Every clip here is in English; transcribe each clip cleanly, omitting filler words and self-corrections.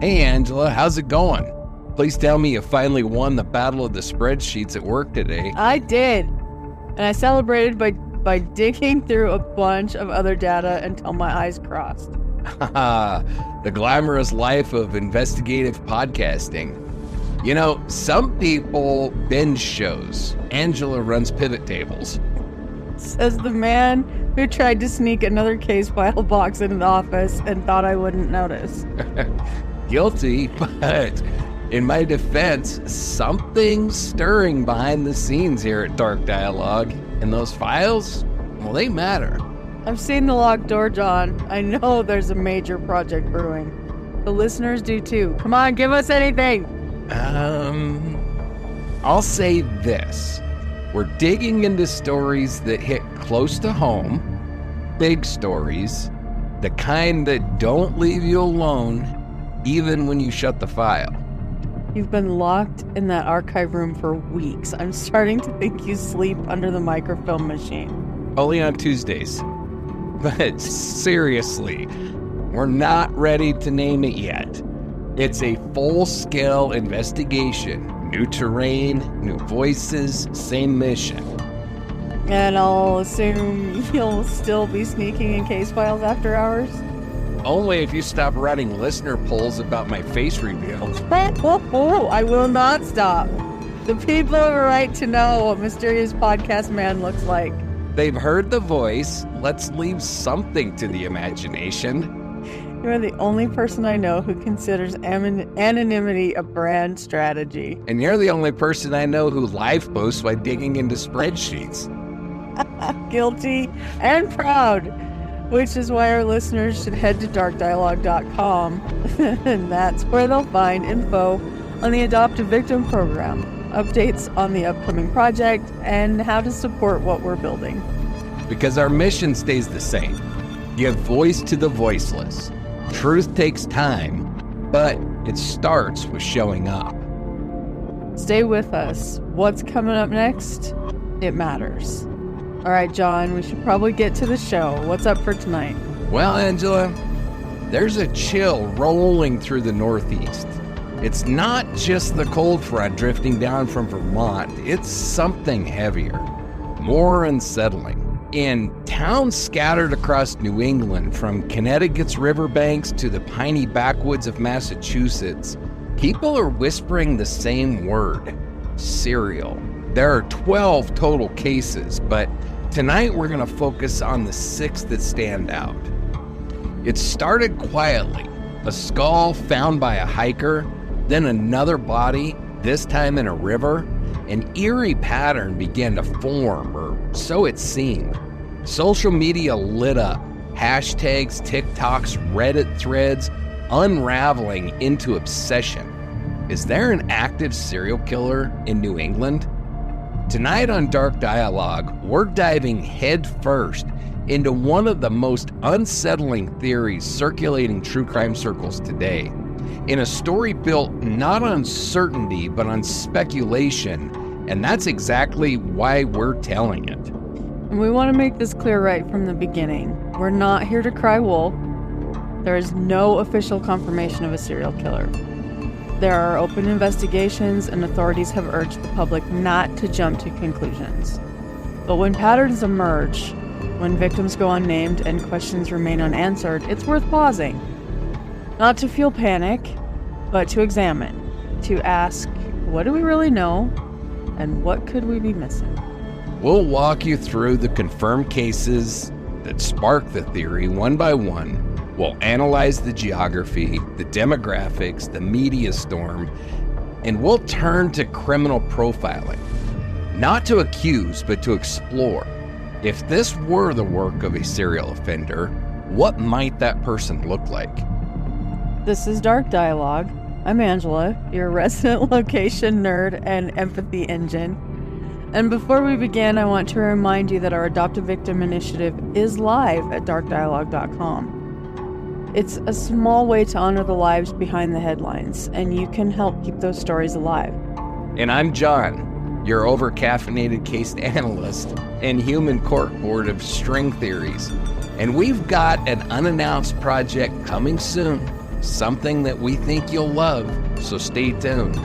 Hey, Angela, how's it going? Please tell me you finally won the battle of the spreadsheets at work today. I did. And I celebrated by digging through a bunch of other data until my eyes crossed. The glamorous life of investigative podcasting. You know, some people binge shows. Angela runs pivot tables. Says the man who tried to sneak another case file box in an office and thought I wouldn't notice. Guilty, but in my defense, something's stirring behind the scenes here at Dark Dialogue. And those files, well, they matter. I've seen the locked door, John. I know there's a major project brewing. The listeners do too. Come on, give us anything. I'll say this. We're digging into stories that hit close to home, big stories, the kind that don't leave you alone, even when you shut the file. You've been locked in that archive room for weeks. I'm starting to think you sleep under the microfilm machine. Only on Tuesdays. But seriously, we're not ready to name it yet. It's a full-scale investigation. New terrain, new voices, same mission. And I'll assume you'll still be sneaking in case files after hours? Only if you stop running listener polls about my face reveal. I will not stop. The people have a right to know what Mysterious Podcast Man looks like. They've heard the voice. Let's leave something to the imagination. You are the only person I know who considers anonymity a brand strategy. And you're the only person I know who live posts by digging into spreadsheets. Guilty and proud. Which is why our listeners should head to darkdialogue.com. And that's where they'll find info on the Adoptive Victim Program, updates on the upcoming project, and how to support what we're building. Because our mission stays the same. Give voice to the voiceless. Truth takes time, but it starts with showing up. Stay with us. What's coming up next? It matters. All right, John, we should probably get to the show. What's up for tonight? Well, Angela, there's a chill rolling through the Northeast. It's not just the cold front drifting down from Vermont. It's something heavier, more unsettling. In towns scattered across New England, from Connecticut's riverbanks to the piney backwoods of Massachusetts, people are whispering the same word, cereal. There are 12 total cases, but tonight we're going to focus on the 6 that stand out. It started quietly, a skull found by a hiker, then another body, this time in a river. An eerie pattern began to form, or so it seemed. Social media lit up. Hashtags, TikToks, Reddit threads, unraveling into obsession. Is there an active serial killer in New England? Tonight on Dark Dialogue, we're diving headfirst into one of the most unsettling theories circulating true crime circles today. In a story built not on certainty, but on speculation. And that's exactly why we're telling it. And we want to make this clear right from the beginning. We're not here to cry wolf. There is no official confirmation of a serial killer. There are open investigations, and authorities have urged the public not to jump to conclusions. But when patterns emerge, when victims go unnamed and questions remain unanswered, it's worth pausing. Not to feel panic, but to examine, to ask, what do we really know, and what could we be missing? We'll walk you through the confirmed cases that spark the theory one by one. We'll analyze the geography, the demographics, the media storm, and we'll turn to criminal profiling. Not to accuse, but to explore. If this were the work of a serial offender, what might that person look like? This is Dark Dialogue. I'm Angela, your resident location nerd and empathy engine. And before we begin, I want to remind you that our Adoptive Victim Initiative is live at darkdialogue.com. It's a small way to honor the lives behind the headlines, and you can help keep those stories alive. And I'm John, your over-caffeinated case analyst and human corkboard of string theories. And we've got an unannounced project coming soon. something that we think you'll love, so stay tuned.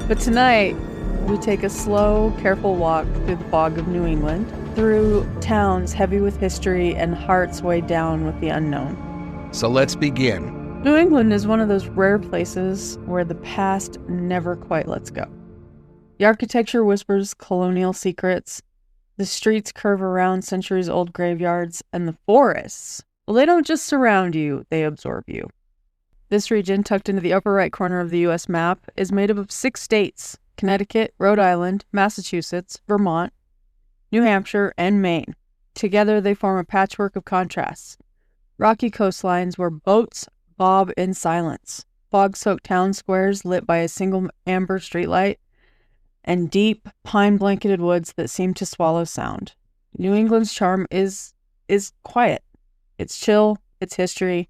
But tonight, we take a slow, careful walk through the fog of New England, through towns heavy with history and hearts weighed down with the unknown. So let's begin. New England is one of those rare places where the past never quite lets go. The architecture whispers colonial secrets, the streets curve around centuries-old graveyards, and the forests, well, they don't just surround you, they absorb you. This region, tucked into the upper right corner of the U.S. map, is made up of 6 states: Connecticut, Rhode Island, Massachusetts, Vermont, New Hampshire, and Maine. Together, they form a patchwork of contrasts. Rocky coastlines where boats bob in silence, fog-soaked town squares lit by a single amber streetlight, and deep, pine-blanketed woods that seem to swallow sound. New England's charm is quiet. It's chill, it's history,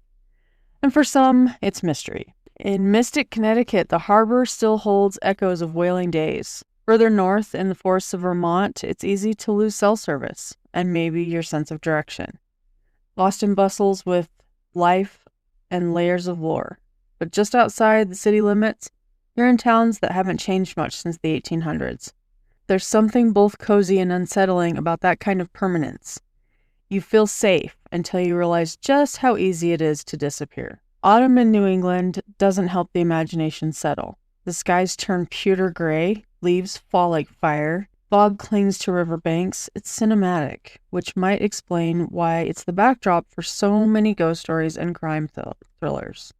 and for some, it's mystery. In Mystic, Connecticut, the harbor still holds echoes of whaling days. Further north, in the forests of Vermont, it's easy to lose cell service, and maybe your sense of direction. Boston bustles with life and layers of lore. But just outside the city limits, you're in towns that haven't changed much since the 1800s. There's something both cozy and unsettling about that kind of permanence. You feel safe until you realize just how easy it is to disappear. Autumn in New England doesn't help the imagination settle. The skies turn pewter gray, leaves fall like fire, fog clings to riverbanks. It's cinematic, which might explain why it's the backdrop for so many ghost stories and crime thrillers.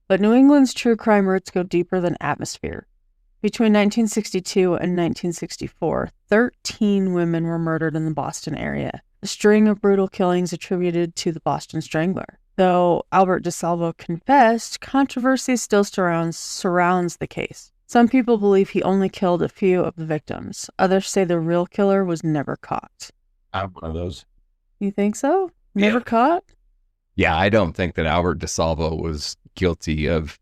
But New England's true crime roots go deeper than atmosphere. Between 1962 and 1964, 13 women were murdered in the Boston area, a string of brutal killings attributed to the Boston Strangler. Though Albert DeSalvo confessed, controversy still surrounds the case. Some people believe he only killed a few of the victims. Others say the real killer was never caught. I'm one of those. You think so? Never caught? Yeah, I don't think that Albert DeSalvo was guilty of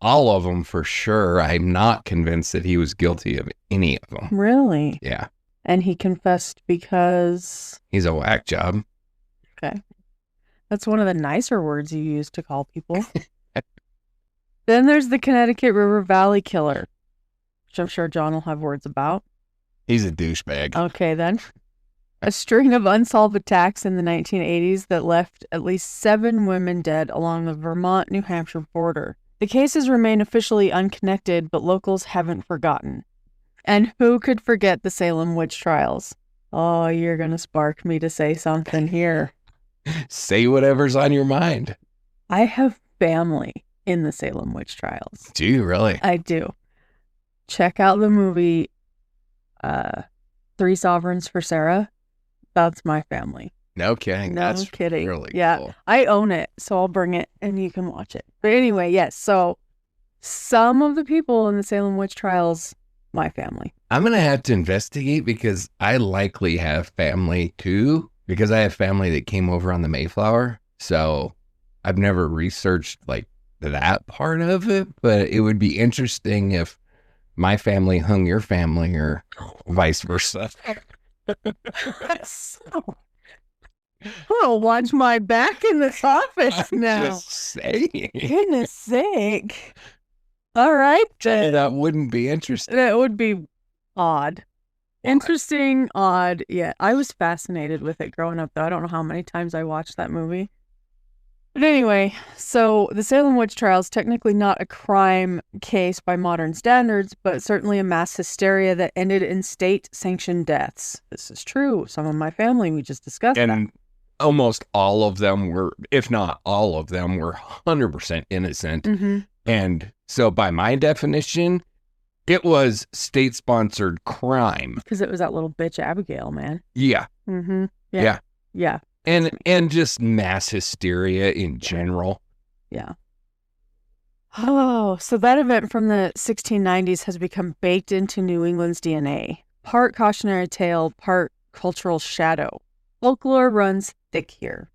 all of them for sure. I'm not convinced that he was guilty of any of them. Really? Yeah. And he confessed because... He's a whack job. Okay. That's one of the nicer words you use to call people. Then there's the Connecticut River Valley Killer, which I'm sure John will have words about. He's a douchebag. Okay, then. A string of unsolved attacks in the 1980s that left at least 7 women dead along the Vermont-New Hampshire border. The cases remain officially unconnected, but locals haven't forgotten. And who could forget the Salem witch trials? Oh, you're going to spark me to say something here. Say whatever's on your mind. I have family in the Salem witch trials. Do you really? I do. Check out the movie 3 Sovereigns for Sarah. That's my family. No kidding. No That's kidding. Really yeah, cool. I own it, so I'll bring it and you can watch it. But anyway, yes, so some of the people in the Salem witch trials, my family. I'm going to have to investigate because I likely have family too, because I have family that came over on the Mayflower. So I've never researched like that part of it, but it would be interesting if my family hung your family or vice versa. I'll watch my back in this office now. Just saying. Goodness sake. All right. That wouldn't be interesting. That would be odd. Interesting, odd. Yeah, I was fascinated with it growing up, though. I don't know how many times I watched that movie. But anyway, so the Salem witch trials, technically not a crime case by modern standards, but certainly a mass hysteria that ended in state-sanctioned deaths. This is true. Some of my family, we just discussed that. And almost all of them were, if not all of them, were 100% innocent. Mm-hmm. And so by my definition, it was state-sponsored crime. Because it was that little bitch Abigail, man. Yeah. Mm-hmm. Yeah. Yeah. And just mass hysteria in general. Yeah. Oh, so that event from the 1690s has become baked into New England's DNA. Part cautionary tale, part cultural shadow. Folklore runs thick here.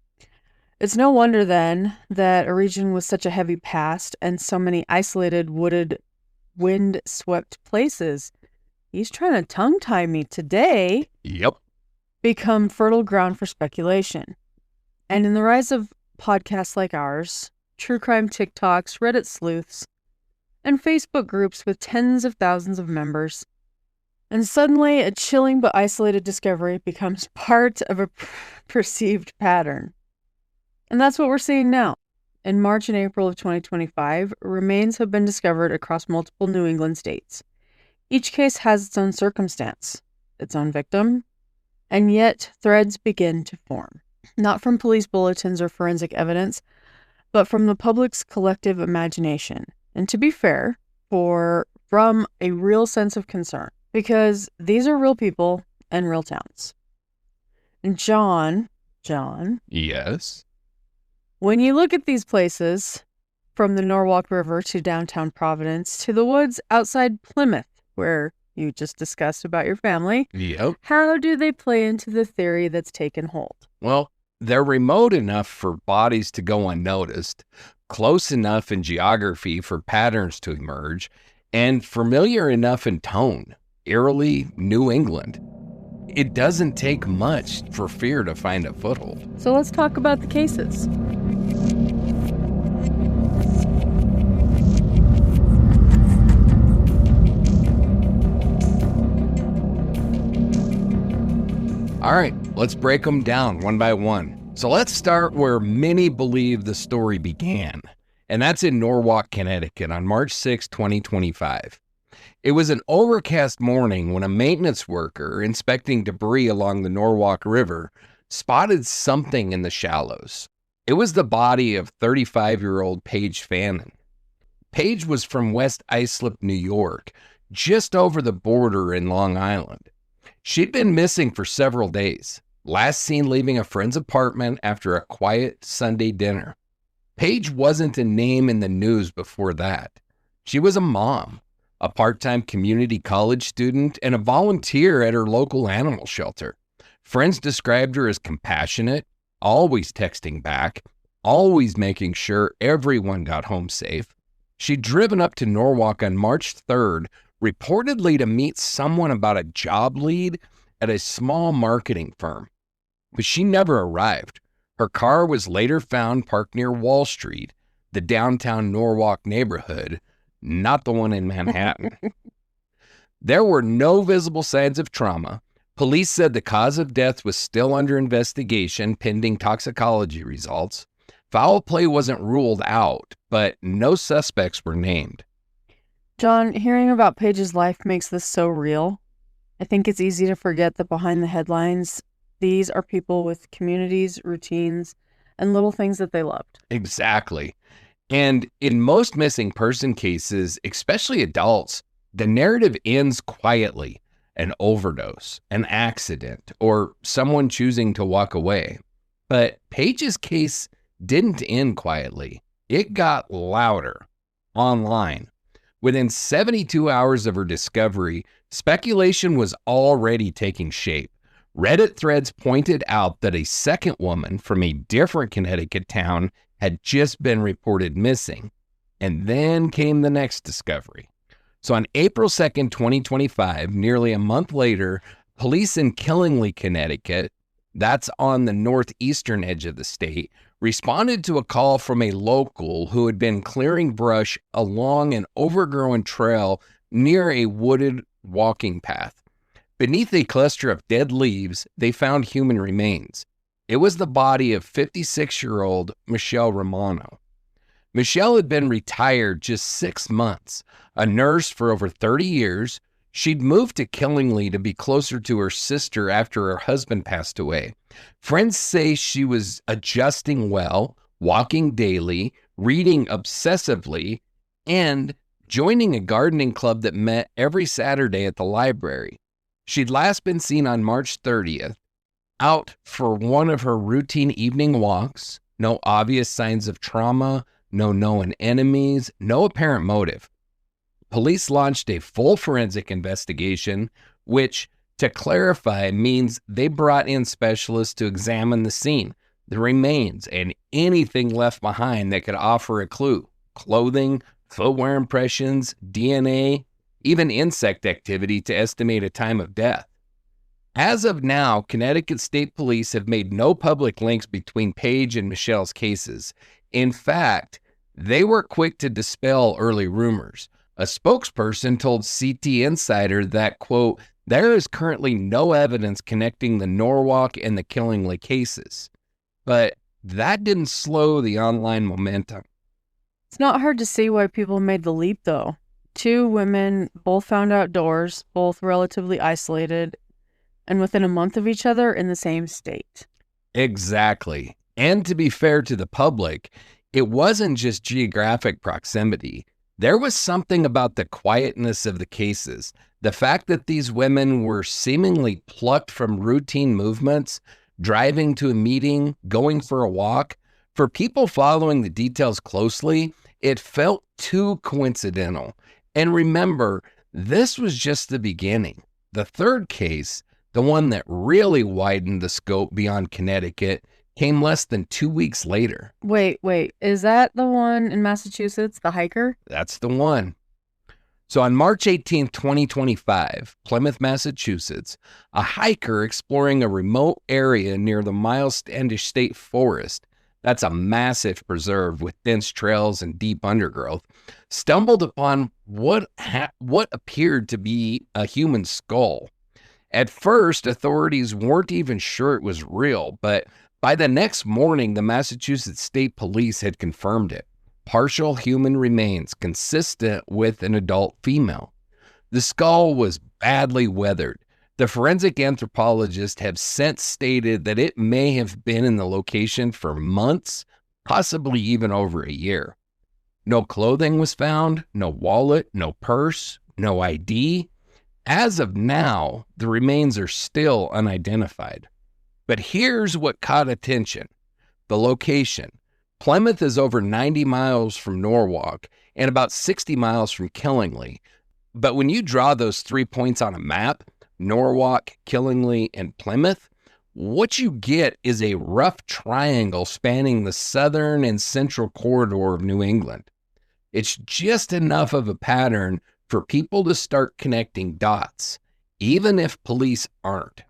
It's no wonder then that a region with such a heavy past and so many isolated, wooded, wind-swept places, he's trying to tongue-tie me today, Yep. become fertile ground for speculation. And in the rise of podcasts like ours, true crime TikToks, Reddit sleuths, and Facebook groups with tens of thousands of members. And suddenly, a chilling but isolated discovery becomes part of a perceived pattern. And that's what we're seeing now. In March and April of 2025, remains have been discovered across multiple New England states. Each case has its own circumstance, its own victim, and yet threads begin to form. Not from police bulletins or forensic evidence, but from the public's collective imagination. And to be fair, from a real sense of concern. Because these are real people and real towns. And John. Yes? When you look at these places, from the Norwalk River to downtown Providence to the woods outside Plymouth, where you just discussed about your family, Yep. how do they play into the theory that's taken hold? Well, they're remote enough for bodies to go unnoticed, close enough in geography for patterns to emerge, and familiar enough in tone. Eerily New England. It doesn't take much for fear to find a foothold. So let's talk about the cases. All right, let's break them down one by one. So let's start where many believe the story began, and that's in Norwalk, Connecticut on March 6, 2025. It was an overcast morning when a maintenance worker inspecting debris along the Norwalk River spotted something in the shallows. It was the body of 35-year-old Paige Fannin. Paige was from West Islip, New York, just over the border in Long Island. She'd been missing for several days, last seen leaving a friend's apartment after a quiet Sunday dinner. Paige wasn't a name in the news before that. She was a mom, a part-time community college student, and a volunteer at her local animal shelter. Friends described her as compassionate, always texting back, always making sure everyone got home safe. She'd driven up to Norwalk on March 3rd, reportedly to meet someone about a job lead at a small marketing firm. But she never arrived. Her car was later found parked near Wall Street, the downtown Norwalk neighborhood, not the one in Manhattan. There were no visible signs of trauma. Police said the cause of death was still under investigation pending toxicology results. Foul play wasn't ruled out, but no suspects were named. John, hearing about Paige's life makes this so real. I think it's easy to forget that behind the headlines, these are people with communities, routines, and little things that they loved. Exactly. And in most missing person cases, especially adults, the narrative ends quietly. An overdose, an accident, or someone choosing to walk away. But Paige's case didn't end quietly. It got louder online. Within 72 hours of her discovery, speculation was already taking shape. Reddit threads pointed out that a second woman from a different Connecticut town had just been reported missing. And then came the next discovery. So on April 2nd, 2025, nearly a month later, police in Killingly, Connecticut, that's on the northeastern edge of the state, responded to a call from a local who had been clearing brush along an overgrown trail near a wooded walking path. Beneath a cluster of dead leaves, they found human remains. It was the body of 56-year-old Michelle Romano. Michelle had been retired just 6 months, a nurse for over 30 years. She'd moved to Killingly to be closer to her sister after her husband passed away. Friends say she was adjusting well, walking daily, reading obsessively, and joining a gardening club that met every Saturday at the library. She'd last been seen on March 30th, out for one of her routine evening walks. No obvious signs of trauma, no known enemies, no apparent motive. Police launched a full forensic investigation, which, to clarify, means they brought in specialists to examine the scene, the remains, and anything left behind that could offer a clue. Clothing, footwear impressions, DNA, even insect activity to estimate a time of death. As of now, Connecticut State Police have made no public links between Paige and Michelle's cases. In fact, They were quick to dispel early rumors. A spokesperson told CT Insider that, quote, there is currently no evidence connecting the Norwalk and the Killingly cases. But that didn't slow the online momentum. It's not hard to see why people made the leap, though. 2 women, both found outdoors, both relatively isolated, and within a month of each other in the same state. Exactly. And to be fair to the public, it wasn't just geographic proximity. There was something about the quietness of the cases. The fact that these women were seemingly plucked from routine movements, driving to a meeting, going for a walk. For people following the details closely, it felt too coincidental. And remember, this was just the beginning. The third case, the one that really widened the scope beyond Connecticut, came less than 2 weeks later. Wait, is that the one in Massachusetts, the hiker? That's the one. So on March 18, 2025, Plymouth, Massachusetts, a hiker exploring a remote area near the Miles Standish State Forest, that's a massive preserve with dense trails and deep undergrowth, stumbled upon what appeared to be a human skull. At first, authorities weren't even sure it was real, but by the next morning, the Massachusetts State Police had confirmed it. Partial human remains consistent with an adult female. The skull was badly weathered. The forensic anthropologists have since stated that it may have been in the location for months, possibly even over a year. No clothing was found, no wallet, no purse, no ID. As of now, the remains are still unidentified. But here's what caught attention: the location. Plymouth is over 90 miles from Norwalk and about 60 miles from Killingly. But when you draw those 3 points on a map, Norwalk, Killingly, and Plymouth, what you get is a rough triangle spanning the southern and central corridor of New England. It's just enough of a pattern for people to start connecting dots, even if police aren't.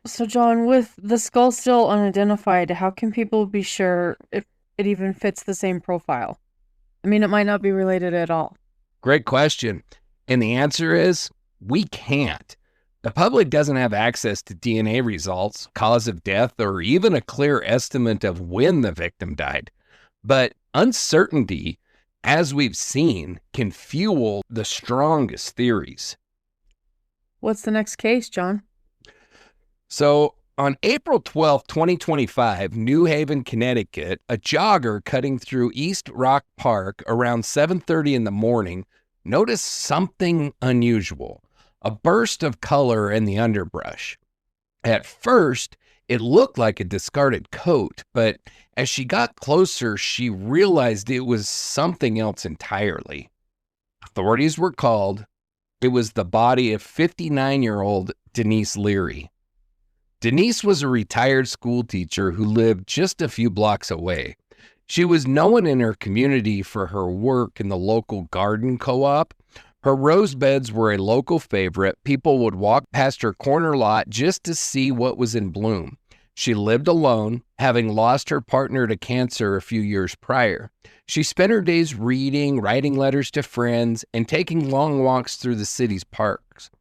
So, John, with the skull still unidentified, how can people be sure if it even fits the same profile? I mean, it might not be related at all. Great question. And the answer is, we can't. The public doesn't have access to DNA results, cause of death, or even a clear estimate of when the victim died. But uncertainty, as we've seen, can fuel the strongest theories. What's the next case, John? So on April 12, 2025, New Haven, Connecticut, a jogger cutting through East Rock Park around 7:30 in the morning noticed something unusual, a burst of color in the underbrush. At first, it looked like a discarded coat, but as she got closer, she realized it was something else entirely. Authorities were called. It was the body of 59-year-old Denise Leary. Denise was a retired school teacher who lived just a few blocks away. She was known in her community for her work in the local garden co-op. Her rose beds were a local favorite. People would walk past her corner lot just to see what was in bloom. She lived alone, having lost her partner to cancer a few years prior. She spent her days reading, writing letters to friends, and taking long walks through the city's parks.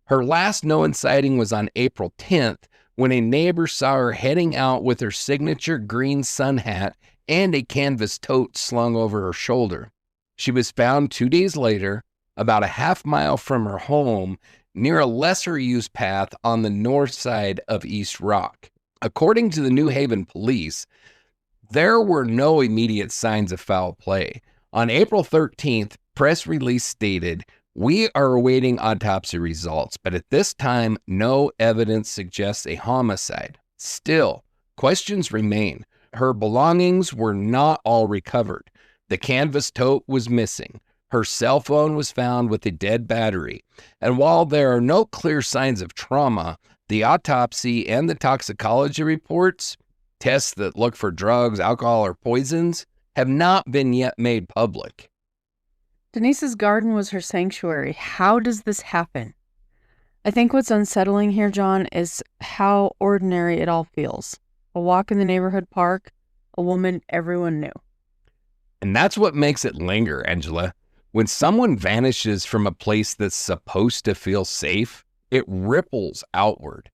Her last known sighting was on April 10th, when a neighbor saw her heading out with her signature green sun hat and a canvas tote slung over her shoulder. She was found 2 days later, about a half-mile from her home, near a lesser-used path on the north side of East Rock. According to the New Haven police, there were no immediate signs of foul play. On April 13th, press release stated, "We are awaiting autopsy results, but at this time, no evidence suggests a homicide." Still, questions remain. Her belongings were not all recovered. The canvas tote was missing. Her cell phone was found with a dead battery. And while there are no clear signs of trauma, the autopsy and the toxicology reports, tests that look for drugs, alcohol, or poisons, have not been yet made public. Denise's garden was her sanctuary. How does this happen? I think what's unsettling here, John, is how ordinary it all feels. A walk in the neighborhood park, a woman everyone knew. And that's what makes it linger, Angela. When someone vanishes from a place that's supposed to feel safe, it ripples outward.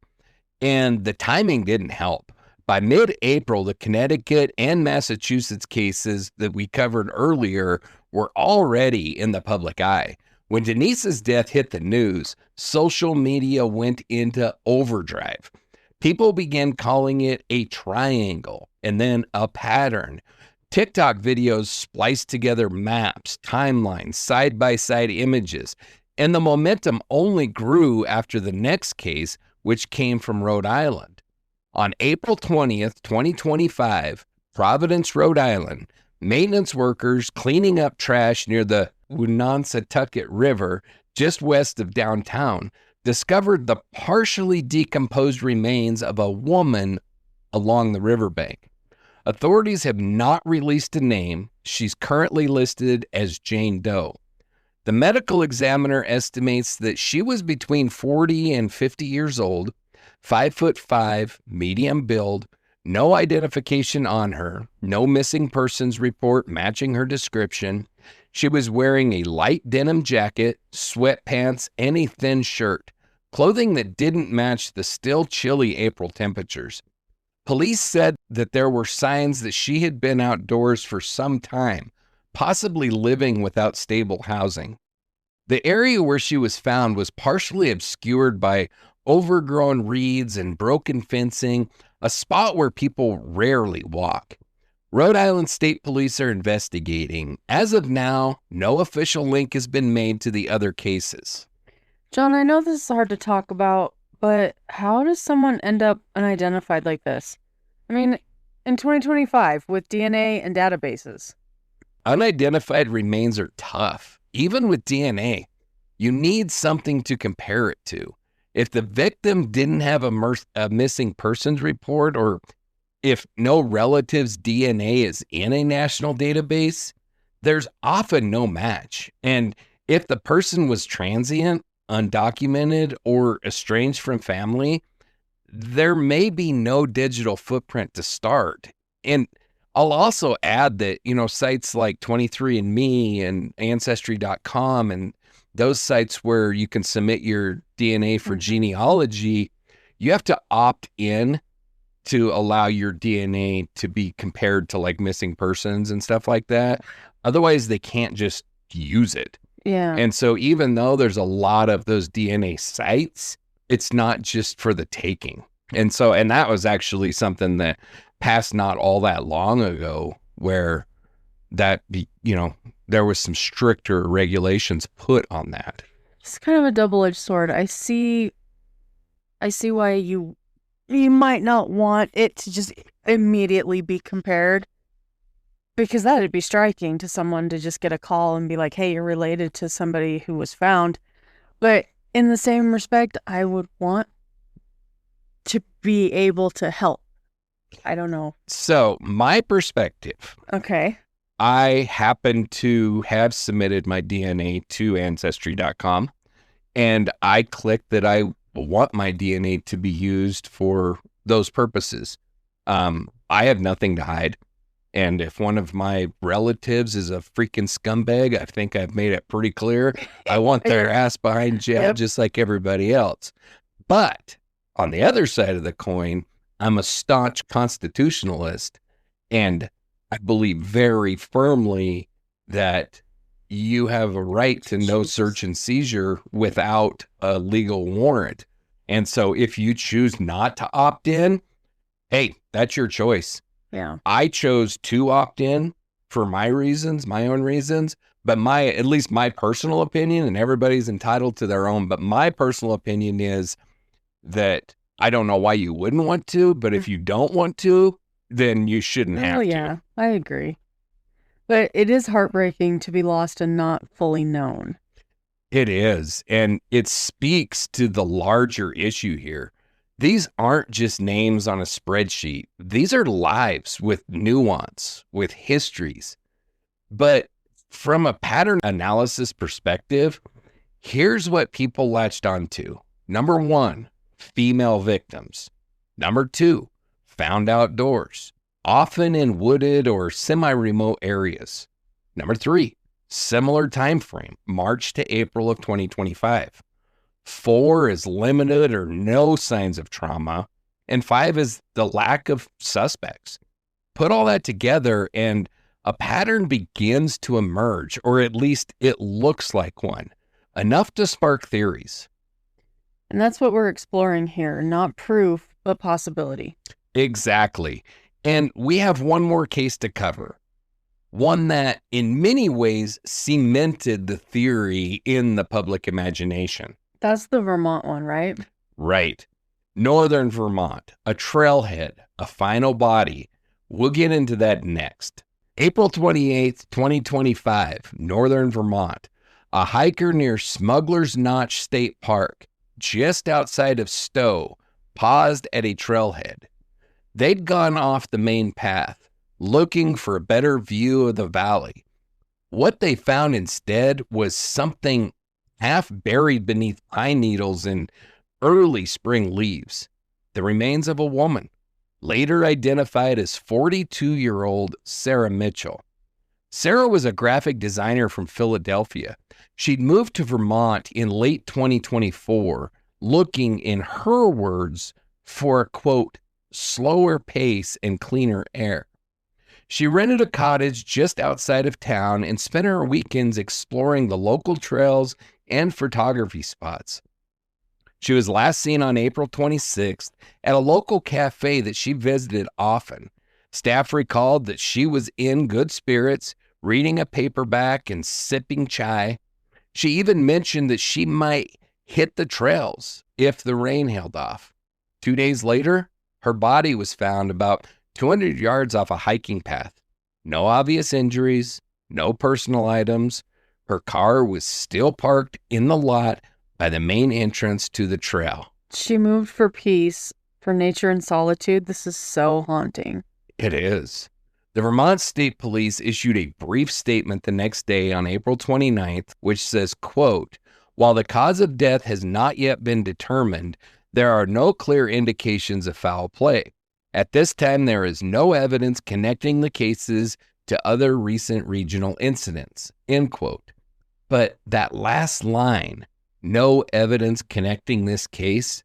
And the timing didn't help. By mid-April, the Connecticut and Massachusetts cases that we covered earlier were already in the public eye. When Denise's death hit the news, social media went into overdrive. People began calling it a triangle and then a pattern. TikTok videos spliced together maps, timelines, side-by-side images, and the momentum only grew after the next case, which came from Rhode Island. On April 20th, 2025, Providence, Rhode Island, maintenance workers cleaning up trash near the Woononsettucket River, just west of downtown, discovered the partially decomposed remains of a woman along the riverbank. Authorities have not released a name. She's currently listed as Jane Doe. The medical examiner estimates that she was between 40 and 50 years old, 5'5", medium build, no identification on her, no missing persons report matching her description. She was wearing a light denim jacket, sweatpants, and a thin shirt, clothing that didn't match the still chilly April temperatures. Police said that there were signs that she had been outdoors for some time, possibly living without stable housing. The area where she was found was partially obscured by overgrown reeds and broken fencing, a spot where people rarely walk. Rhode Island State Police are investigating. As of now, no official link has been made to the other cases. John, I know this is hard to talk about, but how does someone end up unidentified like this? I mean, in 2025 with DNA and databases. Unidentified remains are tough. Even with DNA, you need something to compare it to. If the victim didn't have a missing persons report, or if no relative's DNA is in a national database, there's often no match. And if the person was transient, undocumented, or estranged from family, there may be no digital footprint to start. And I'll also add that, sites like 23andMe and Ancestry.com and those sites where you can submit your DNA for genealogy, you have to opt in to allow your DNA to be compared to like missing persons and stuff like that. Otherwise, they can't just use it. Yeah. And so even though there's a lot of those DNA sites, it's not just for the taking. And that was actually something that passed not all that long ago, where there was some stricter regulations put on that. It's kind of a double-edged sword. I see why you might not want it to just immediately be compared, because that'd be striking to someone to just get a call and be like, hey, you're related to somebody who was found. But in the same respect, I would want to be able to help. I don't know. So my perspective. Okay. I happen to have submitted my DNA to Ancestry.com, and I clicked that I want my DNA to be used for those purposes. I have nothing to hide. And if one of my relatives is a freaking scumbag, I think I've made it pretty clear. I want their ass behind jail, just like everybody else. But on the other side of the coin, I'm a staunch constitutionalist, and I believe very firmly that you have a right to no search and seizure without a legal warrant. And so if you choose not to opt in, hey, that's your choice. Yeah. I chose to opt in for my reasons, my own reasons, but at least my personal opinion, and everybody's entitled to their own, but my personal opinion is that I don't know why you wouldn't want to, but if you don't want to, then you shouldn't have to. Oh, yeah, I agree. But it is heartbreaking to be lost and not fully known. It is. And it speaks to the larger issue here. These aren't just names on a spreadsheet. These are lives with nuance, with histories. But from a pattern analysis perspective, here's what people latched onto. Number one, female victims. Number two, found outdoors, often in wooded or semi-remote areas. Number 3, similar time frame, March to April of 2025. 4 is limited or no signs of trauma, and 5 is the lack of suspects. Put all that together and a pattern begins to emerge, or at least it looks like one, enough to spark theories. And that's what we're exploring here, not proof, but possibility. Exactly. And we have one more case to cover. One that in many ways cemented the theory in the public imagination. That's the Vermont one, right? Right. Northern Vermont, a trailhead, a final body. We'll get into that next. April 28th, 2025, Northern Vermont. A hiker near Smuggler's Notch State Park, just outside of Stowe, paused at a trailhead. They'd gone off the main path, looking for a better view of the valley. What they found instead was something half buried beneath pine needles and early spring leaves. The remains of a woman, later identified as 42-year-old Sarah Mitchell. Sarah was a graphic designer from Philadelphia. She'd moved to Vermont in late 2024, looking, in her words, for a, quote, slower pace and cleaner air. She rented a cottage just outside of town and spent her weekends exploring the local trails and photography spots. She was last seen on April 26th at a local cafe that she visited often. Staff recalled that she was in good spirits, reading a paperback and sipping chai. She even mentioned that she might hit the trails if the rain held off. 2 days later, her body was found about 200 yards off a hiking path. No obvious injuries, no personal items. Her car was still parked in the lot by the main entrance to the trail. She moved for peace, for nature and solitude. This is so haunting. It is. The Vermont State Police issued a brief statement the next day on April 29th, which says, quote, while the cause of death has not yet been determined, there are no clear indications of foul play. At this time, there is no evidence connecting the cases to other recent regional incidents, end quote. But that last line, no evidence connecting this case,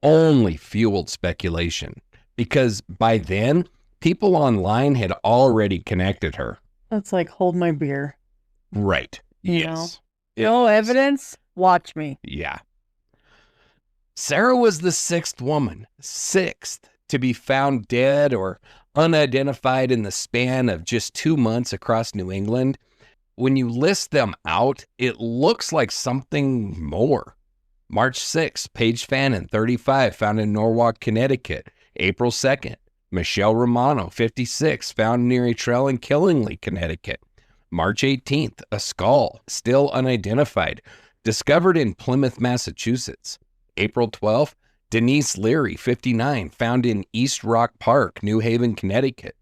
only fueled speculation, because by then, people online had already connected her. That's like, hold my beer. Right. You Yes. No evidence? Watch me. Yeah. Sarah was the sixth to be found dead or unidentified in the span of just 2 months across New England. When you list them out, it looks like something more. March 6th, Paige Fannin, 35, found in Norwalk, Connecticut. April 2nd, Michelle Romano, 56, found near a trail in Killingly, Connecticut. March 18th, a skull, still unidentified, discovered in Plymouth, Massachusetts. April 12th, Denise Leary, 59, found in East Rock Park, New Haven, Connecticut.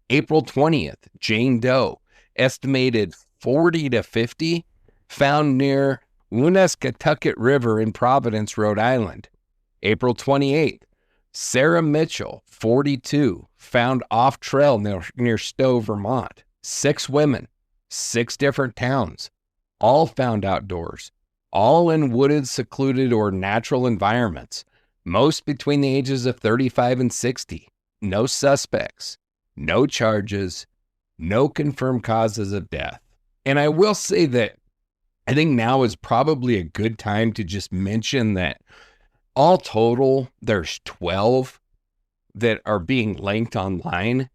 April 20th, Jane Doe, estimated 40 to 50, found near Unexplained River in Providence, Rhode Island. April 28th, Sarah Mitchell, 42, found off trail near Stowe, Vermont. 6 women, 6 different towns, all found outdoors, all in wooded, secluded, or natural environments, most between the ages of 35 and 60. No suspects, no charges, no confirmed causes of death. And I will say that I think now is probably a good time to just mention that all total, there's 12 that are being linked online,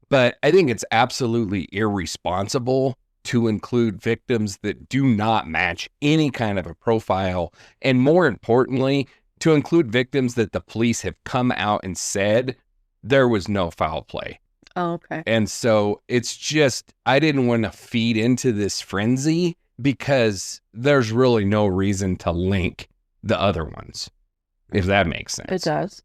but I think it's absolutely irresponsible to include victims that do not match any kind of a profile, and more importantly, to include victims that the police have come out and said there was no foul play. Oh, okay. And so it's just, I didn't want to feed into this frenzy because there's really no reason to link the other ones, if that makes sense. It does.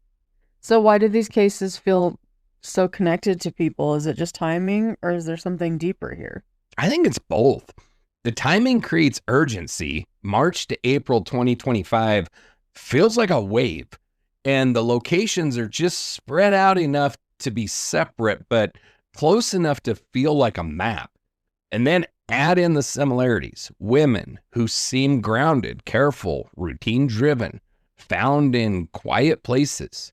So why do these cases feel so connected to people? Is it just timing, or is there something deeper here? I think it's both. The timing creates urgency. March to April 2025 feels like a wave, and the locations are just spread out enough to be separate, but close enough to feel like a map. And then Add in the similarities. Women who seem grounded, careful, routine-driven, found in quiet places.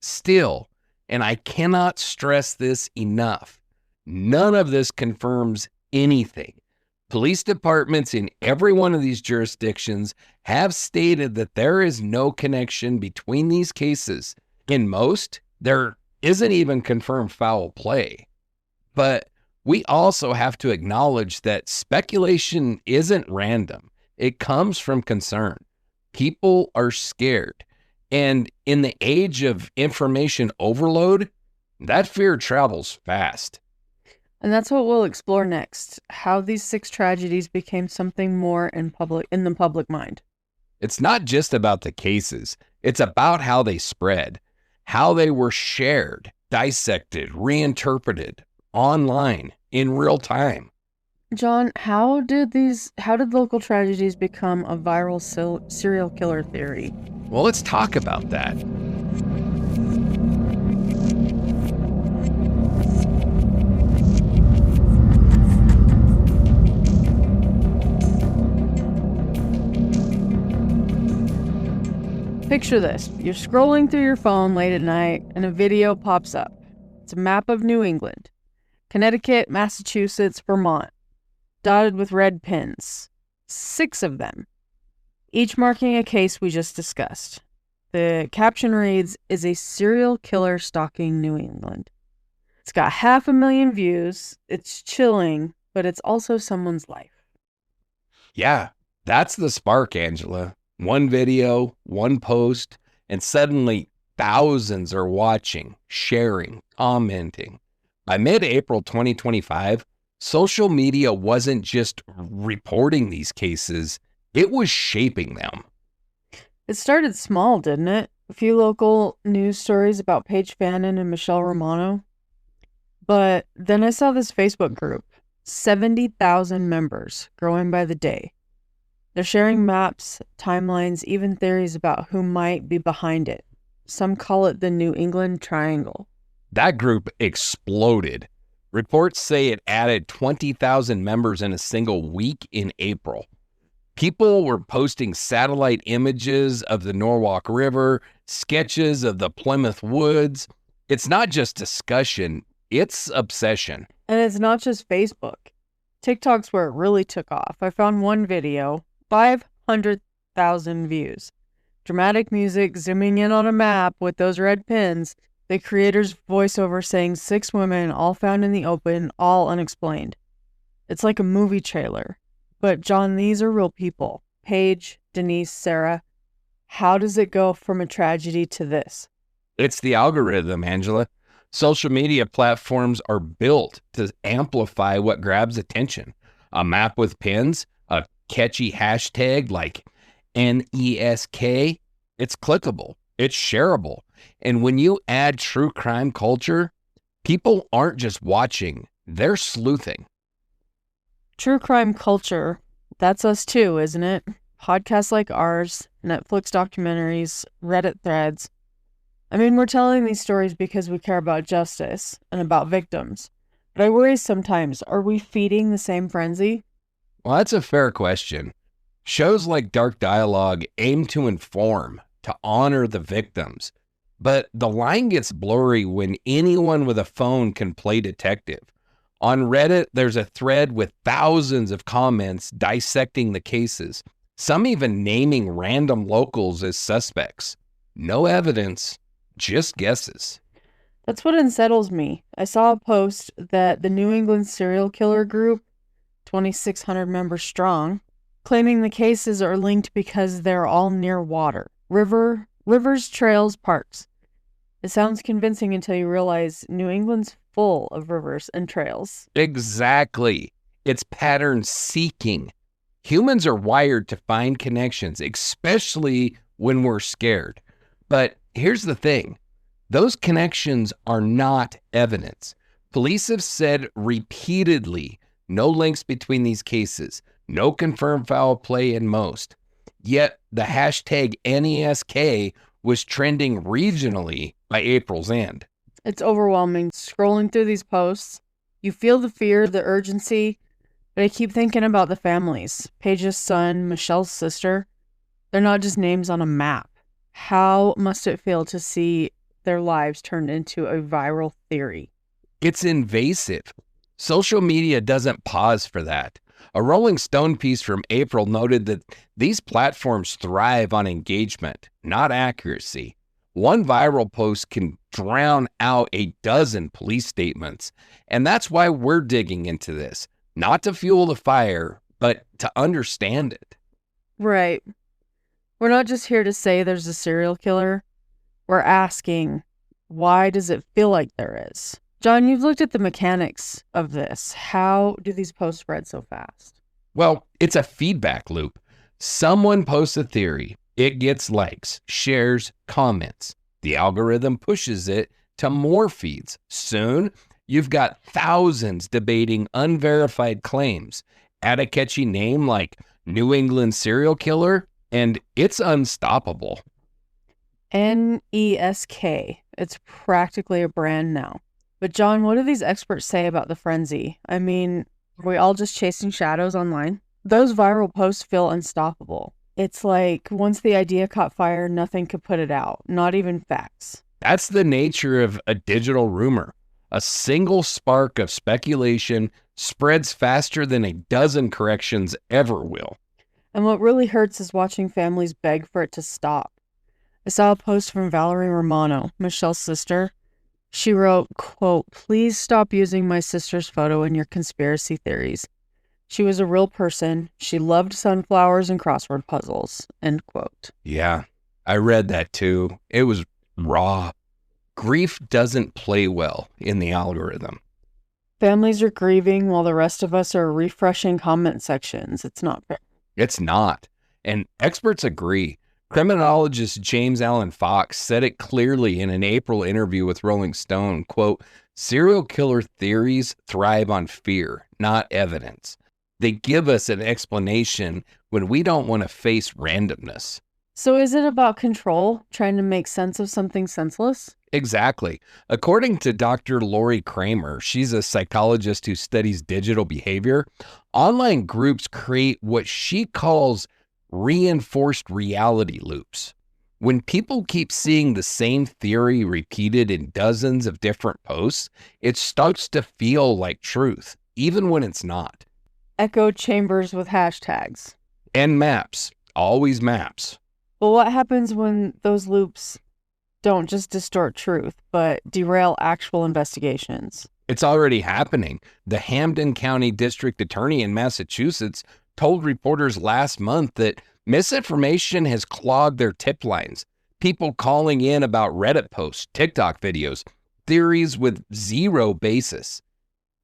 Still, and I cannot stress this enough, none of this confirms anything. Police departments in every one of these jurisdictions have stated that there is no connection between these cases. In most, there isn't even confirmed foul play. But we also have to acknowledge that speculation isn't random. It comes from concern. People are scared. And in the age of information overload, that fear travels fast. And that's what we'll explore next, how these 6 tragedies became something more in the public mind. It's not just about the cases. It's about how they spread, how they were shared, dissected, reinterpreted online in real time. John, how did local tragedies become a viral serial killer theory? Well, let's talk about that. Picture this. You're scrolling through your phone late at night and a video pops up. It's a map of New England. Connecticut, Massachusetts, Vermont, dotted with red pins. 6 of them, each marking a case we just discussed. The caption reads, "Is a serial killer stalking New England?" It's got 500,000 views. It's chilling, but it's also someone's life. Yeah, that's the spark, Angela. One video, one post, and suddenly thousands are watching, sharing, commenting. By mid-April 2025, social media wasn't just reporting these cases, it was shaping them. It started small, didn't it? A few local news stories about Paige Fannin and Michelle Romano. But then I saw this Facebook group, 70,000 members, growing by the day. They're sharing maps, timelines, even theories about who might be behind it. Some call it the New England Triangle. That group exploded. Reports say it added 20,000 members in a single week in April. People were posting satellite images of the Norwalk River, sketches of the Plymouth Woods. It's not just discussion, it's obsession. And it's not just Facebook. TikTok's where it really took off. I found one video, 500,000 views. Dramatic music zooming in on a map with those red pins. The creator's voiceover saying 6 women, all found in the open, all unexplained. It's like a movie trailer. But John, these are real people. Paige, Denise, Sarah. How does it go from a tragedy to this? It's the algorithm, Angela. Social media platforms are built to amplify what grabs attention. A map with pins, a catchy hashtag like NESK, it's clickable, it's shareable. And when you add true crime culture, people aren't just watching, they're sleuthing. True crime culture, that's us too, isn't it? Podcasts like ours, Netflix documentaries, Reddit threads. I mean, we're telling these stories because we care about justice and about victims. But I worry sometimes, are we feeding the same frenzy? Well, that's a fair question. Shows like Dark Dialogue aim to inform, to honor the victims. But the line gets blurry when anyone with a phone can play detective. On Reddit, there's a thread with thousands of comments dissecting the cases, some even naming random locals as suspects. No evidence, just guesses. That's what unsettles me. I saw a post that the New England serial killer group, 2,600 members strong, claiming the cases are linked because they're all near water. Rivers, trails, parks. It sounds convincing until you realize New England's full of rivers and trails. Exactly. It's pattern seeking. Humans are wired to find connections, especially when we're scared. But here's the thing. Those connections are not evidence. Police have said repeatedly, no links between these cases, no confirmed foul play in most. Yet the hashtag NESK was trending regionally by April's end. It's overwhelming. Scrolling through these posts, you feel the fear, the urgency, But I keep thinking about the families. Paige's son, Michelle's sister. They're not just names on a map. How must it feel to see their lives turned into a viral theory? It's invasive. Social media doesn't pause for that. A Rolling Stone piece from April noted that these platforms thrive on engagement, not accuracy. One viral post can drown out a dozen police statements. And that's why we're digging into this, not to fuel the fire, but to understand it. Right. We're not just here to say there's a serial killer. We're asking, why does it feel like there is? John, you've looked at the mechanics of this. How do these posts spread so fast? Well, it's a feedback loop. Someone posts a theory. It gets likes, shares, comments. The algorithm pushes it to more feeds. Soon, you've got thousands debating unverified claims. Add a catchy name like New England serial killer, and it's unstoppable. NESK. It's practically a brand now. But John, what do these experts say about the frenzy? I mean, are we all just chasing shadows online? Those viral posts feel unstoppable. It's like once the idea caught fire, nothing could put it out, not even facts. That's the nature of a digital rumor. A single spark of speculation spreads faster than a dozen corrections ever will. And what really hurts is watching families beg for it to stop. I saw a post from Valerie Romano, Michelle's sister. She wrote, quote, "Please stop using my sister's photo in your conspiracy theories. She was a real person. She loved sunflowers and crossword puzzles," end quote. Yeah, I read that too. It was raw. Grief doesn't play well in the algorithm. Families are grieving while the rest of us are refreshing comment sections. It's not fair. It's not. And experts agree. Criminologist James Allen Fox said it clearly in an April interview with Rolling Stone, quote, "Serial killer theories thrive on fear, not evidence. They give us an explanation when we don't want to face randomness." So is it about control, trying to make sense of something senseless? Exactly. According to Dr. Lori Kramer, she's a psychologist who studies digital behavior, online groups create what she calls reinforced reality loops. When people keep seeing the same theory repeated in dozens of different posts, it starts to feel like truth, even when it's not. Echo chambers with hashtags. And maps, always maps. Well, what happens when those loops don't just distort truth, but derail actual investigations? It's already happening. The Hampden County District Attorney in Massachusetts told reporters last month that misinformation has clogged their tip lines. People calling in about Reddit posts, TikTok videos, theories with zero basis.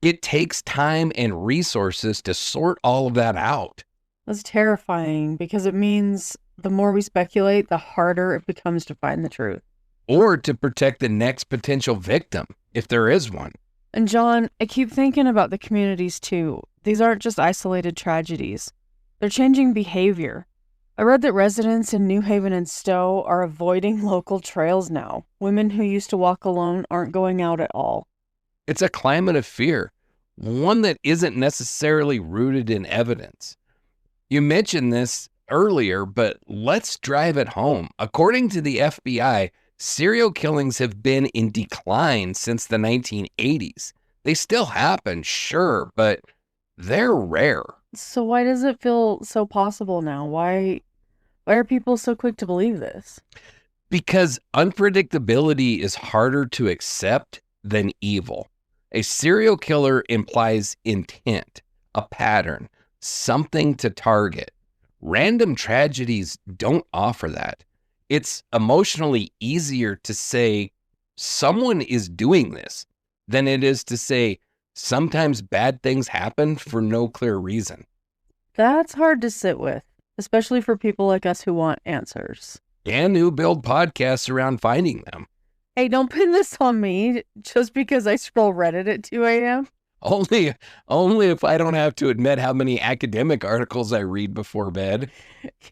It takes time and resources to sort all of that out. That's terrifying because it means the more we speculate, the harder it becomes to find the truth. Or to protect the next potential victim, if there is one. And John, I keep thinking about the communities too. These aren't just isolated tragedies. They're changing behavior. I read that residents in New Haven and Stowe are avoiding local trails now. Women who used to walk alone aren't going out at all. It's a climate of fear, one that isn't necessarily rooted in evidence. You mentioned this earlier, but let's drive it home. According to the FBI, serial killings have been in decline since the 1980s. They still happen, sure, but they're rare. So why does it feel so possible now? Why are people so quick to believe this? Because unpredictability is harder to accept than evil. A serial killer implies intent, a pattern, something to target. Random tragedies don't offer that. It's emotionally easier to say someone is doing this than it is to say sometimes bad things happen for no clear reason. That's hard to sit with, especially for people like us who want answers. And who build podcasts around finding them. Hey, don't pin this on me just because I scroll Reddit at 2 a.m. Only if I don't have to admit how many academic articles I read before bed.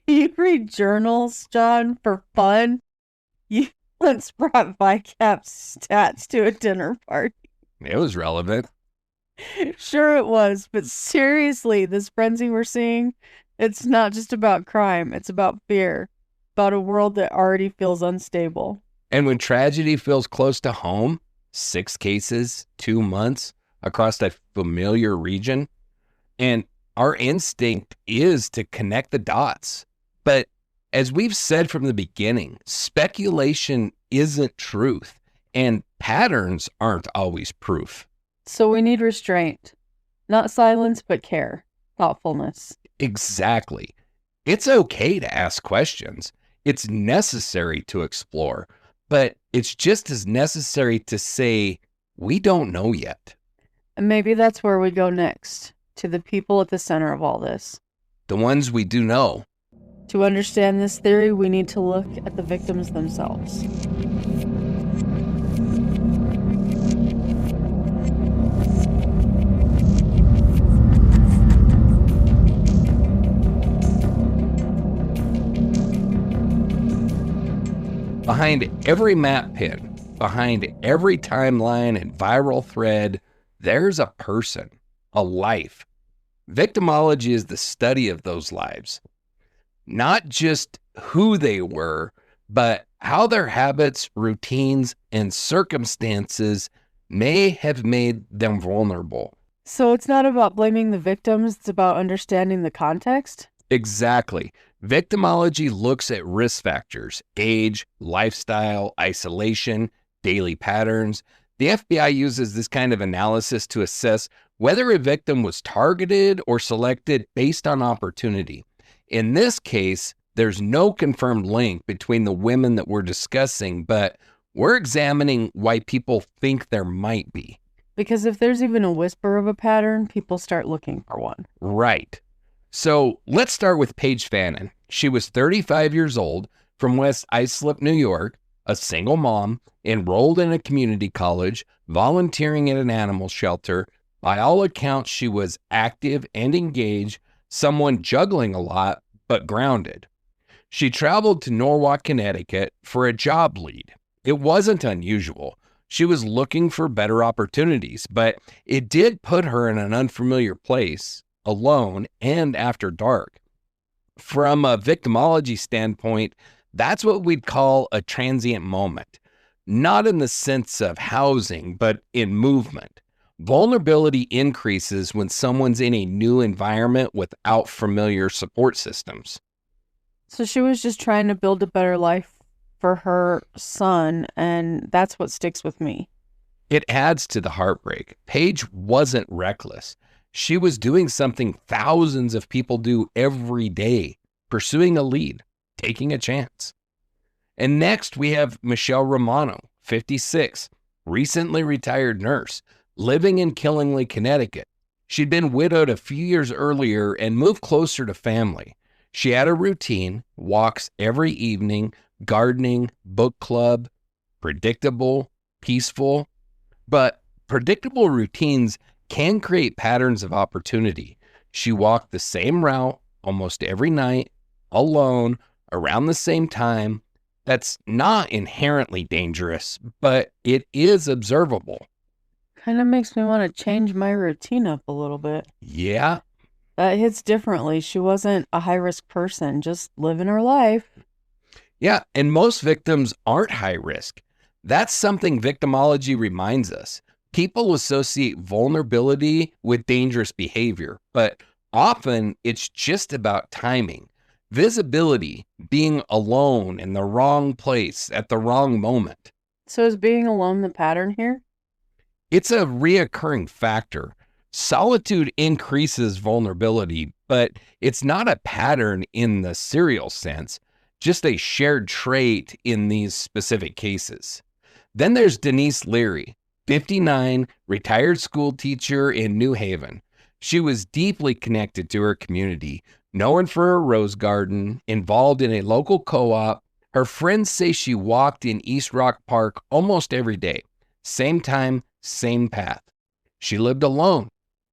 You read journals, John, for fun? You once brought VICAP stats to a dinner party. It was relevant. Sure it was, but seriously, this frenzy we're seeing, it's not just about crime, it's about fear, about a world that already feels unstable. And when tragedy feels close to home, 6 cases, 2 months across a familiar region, and our instinct is to connect the dots. But as we've said from the beginning, speculation isn't truth, and patterns aren't always proof. So we need restraint. Not silence, but care, thoughtfulness. Exactly. It's okay to ask questions. It's necessary to explore, but it's just as necessary to say, we don't know yet. And maybe that's where we go next, to the people at the center of all this. The ones we do know. To understand this theory, we need to look at the victims themselves. Behind every map pin, behind every timeline and viral thread, there's a person, a life. Victimology is the study of those lives. Not just who they were, but how their habits, routines, and circumstances may have made them vulnerable. So it's not about blaming the victims, it's about understanding the context? Exactly. Victimology looks at risk factors, age, lifestyle, isolation, daily patterns. The FBI uses this kind of analysis to assess whether a victim was targeted or selected based on opportunity. In this case, there's no confirmed link between the women that we're discussing, but we're examining why people think there might be. Because if there's even a whisper of a pattern, people start looking for one. Right. So let's start with Paige Fannin. She was 35 years old, from West Islip, New York, a single mom, enrolled in a community college, volunteering at an animal shelter. By all accounts, she was active and engaged, someone juggling a lot, but grounded. She traveled to Norwalk, Connecticut for a job lead. It wasn't unusual. She was looking for better opportunities, but it did put her in an unfamiliar place, alone and after dark. From a victimology standpoint, that's what we'd call a transient moment, not in the sense of housing, but in movement. Vulnerability increases when someone's in a new environment without familiar support systems. So she was just trying to build a better life for her son, and that's what sticks with me. It adds to the heartbreak. Paige wasn't reckless. She was doing something thousands of people do every day, pursuing a lead, taking a chance. And next we have Michelle Romano, 56, recently retired nurse, living in Killingly, Connecticut. She'd been widowed a few years earlier and moved closer to family. She had a routine, walks every evening, gardening, book club, predictable, peaceful. But predictable routines can create patterns of opportunity. She walked the same route almost every night, alone, around the same time. That's not inherently dangerous, but it is observable. Kind of makes me want to change my routine up a little bit. Yeah. That hits differently. She wasn't a high-risk person, just living her life. Yeah, and most victims aren't high risk. That's something victimology reminds us. People associate vulnerability with dangerous behavior, but often it's just about timing. Visibility, being alone in the wrong place at the wrong moment. So is being alone the pattern here? It's a reoccurring factor. Solitude increases vulnerability, but it's not a pattern in the serial sense, just a shared trait in these specific cases. Then there's Denise Leary, 59, retired school teacher in New Haven. She was deeply connected to her community, known for her rose garden, involved in a local co-op. Her friends say she walked in East Rock Park almost every day. Same time, same path. She lived alone,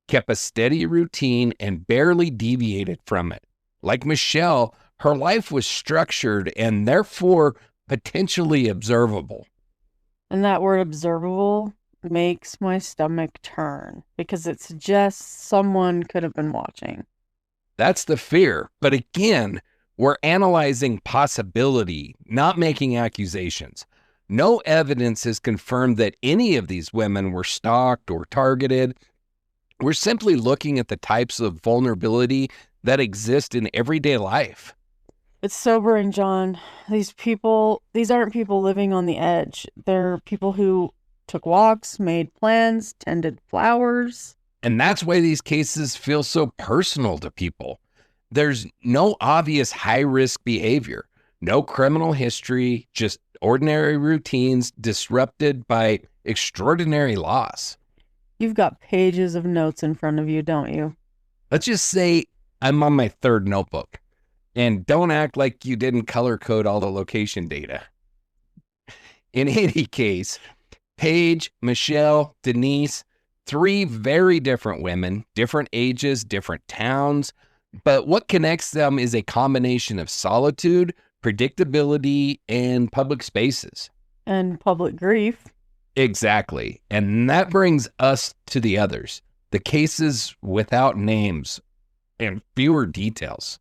kept a steady routine, and barely deviated from it. Like Michelle, her life was structured and therefore potentially observable. And that word observable, makes my stomach turn because it suggests someone could have been watching. That's the fear. But again, we're analyzing possibility, not making accusations. No evidence has confirmed that any of these women were stalked or targeted. We're simply looking at the types of vulnerability that exist in everyday life. It's sobering, John. These aren't people living on the edge. They're people who took walks, made plans, tended flowers. And that's why these cases feel so personal to people. There's no obvious high-risk behavior, no criminal history, just ordinary routines disrupted by extraordinary loss. You've got pages of notes in front of you, don't you? Let's just say I'm on my third notebook. And don't act like you didn't color code all the location data. In any case, Paige, Michelle, Denise, 3 very different women, different ages, different towns. But what connects them is a combination of solitude, predictability, and public spaces. And public grief. Exactly. And that brings us to the others, the cases without names and fewer details.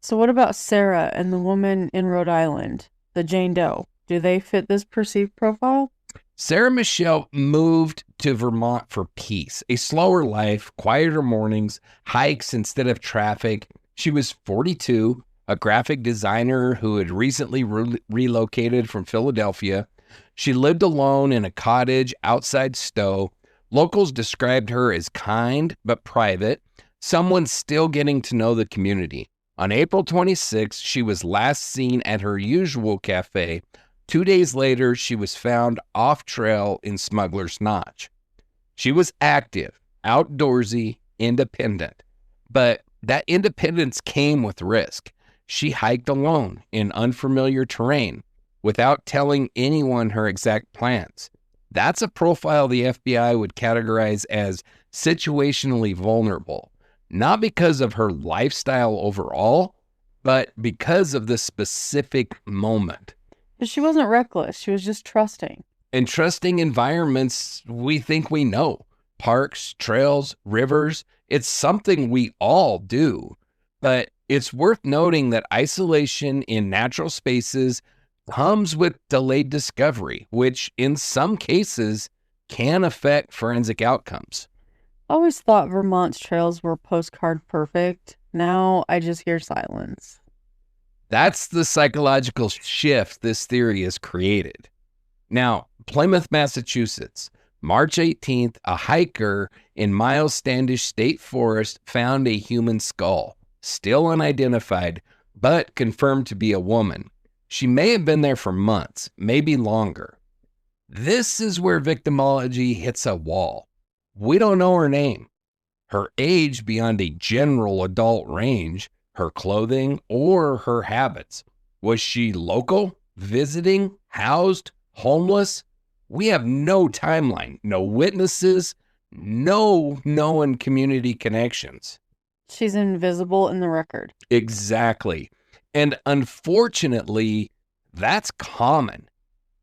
So what about Sarah and the woman in Rhode Island, the Jane Doe? Do they fit this perceived profile? Sarah Michelle moved to Vermont for peace, a slower life, quieter mornings, hikes instead of traffic. She was 42, a graphic designer who had recently relocated from Philadelphia. She lived alone in a cottage outside Stowe. Locals described her as kind but private, someone still getting to know the community. On April 26, she was last seen at her usual cafe. 2 days later, she was found off-trail in Smuggler's Notch. She was active, outdoorsy, independent. But that independence came with risk. She hiked alone in unfamiliar terrain without telling anyone her exact plans. That's a profile the FBI would categorize as situationally vulnerable. Not because of her lifestyle overall, but because of the specific moment. But she wasn't reckless. She was just trusting. And trusting environments we think we know. Parks, trails, rivers. It's something we all do. But it's worth noting that isolation in natural spaces comes with delayed discovery, which in some cases can affect forensic outcomes. I always thought Vermont's trails were postcard perfect. Now I just hear silence. That's the psychological shift this theory has created. Now, Plymouth, Massachusetts, March 18th, a hiker in Miles Standish State Forest found a human skull, still unidentified, but confirmed to be a woman. She may have been there for months, maybe longer. This is where victimology hits a wall. We don't know her name, her age beyond a general adult range, her clothing, or her habits. Was she local, visiting, housed, homeless? We have no timeline, no witnesses, no known community connections. She's invisible in the record. Exactly. And unfortunately, that's common.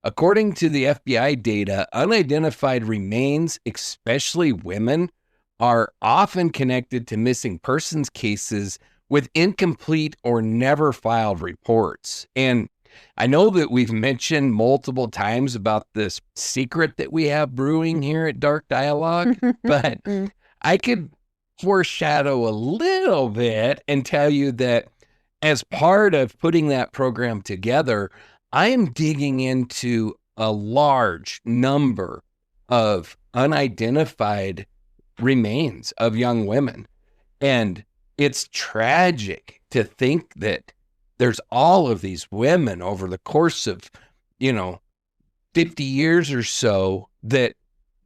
According to the FBI data, unidentified remains, especially women, are often connected to missing persons cases with incomplete or never filed reports. And I know that we've mentioned multiple times about this secret that we have brewing here at Dark Dialogue, but I could foreshadow a little bit and tell you that as part of putting that program together, I am digging into a large number of unidentified remains of young women. And it's tragic to think that there's all of these women over the course of, 50 years or so that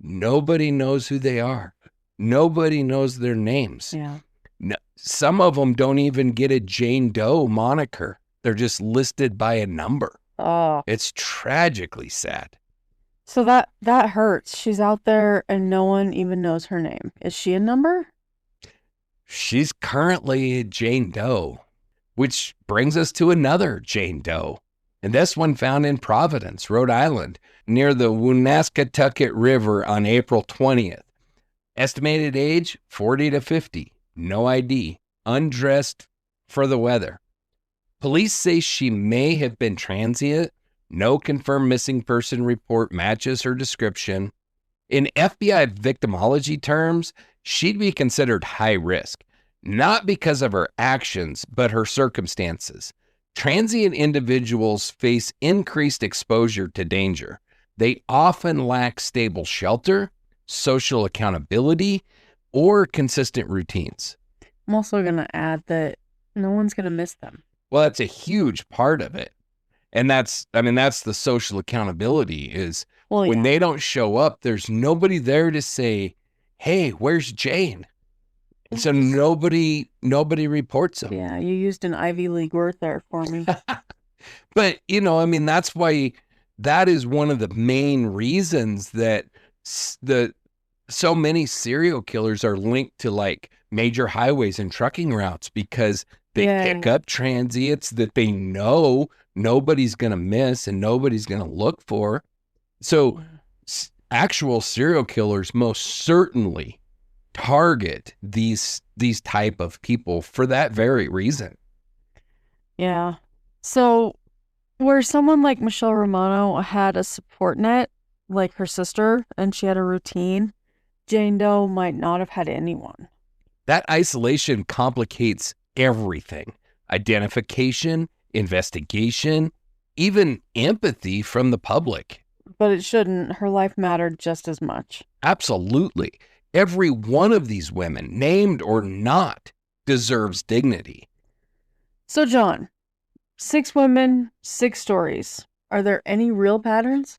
nobody knows who they are. Nobody knows their names. Yeah. No, some of them don't even get a Jane Doe moniker. They're just listed by a number. Oh. It's tragically sad. So that hurts. She's out there and no one even knows her name. Is she a number? She's currently a Jane Doe, which brings us to another Jane Doe. And this one found in Providence, Rhode Island, near the Woonasquatucket River on April 20th. Estimated age, 40 to 50. No ID. Undressed for the weather. Police say she may have been transient. No confirmed missing person report matches her description. In FBI victimology terms, she'd be considered high risk, not because of her actions, but her circumstances. Transient individuals face increased exposure to danger. They often lack stable shelter, social accountability, or consistent routines. I'm also going to add that no one's going to miss them. Well, that's a huge part of it. And that's the social accountability is when they don't show up, there's nobody there to say, hey, where's Jane? And so nobody reports them. Yeah, you used an Ivy League word there for me. But, that's why that is one of the main reasons that so many serial killers are linked to like major highways and trucking routes, because they pick up transients that they know nobody's going to miss and nobody's going to look for. So actual serial killers most certainly target these type of people for that very reason. Yeah. So where someone like Michelle Romano had a support net, like her sister, and she had a routine, Jane Doe might not have had anyone. That isolation complicates everything. Identification, investigation, even empathy from the public. But it shouldn't. Her life mattered just as much. Absolutely. Every one of these women, named or not, deserves dignity. So, John, 6 women, 6 stories. Are there any real patterns?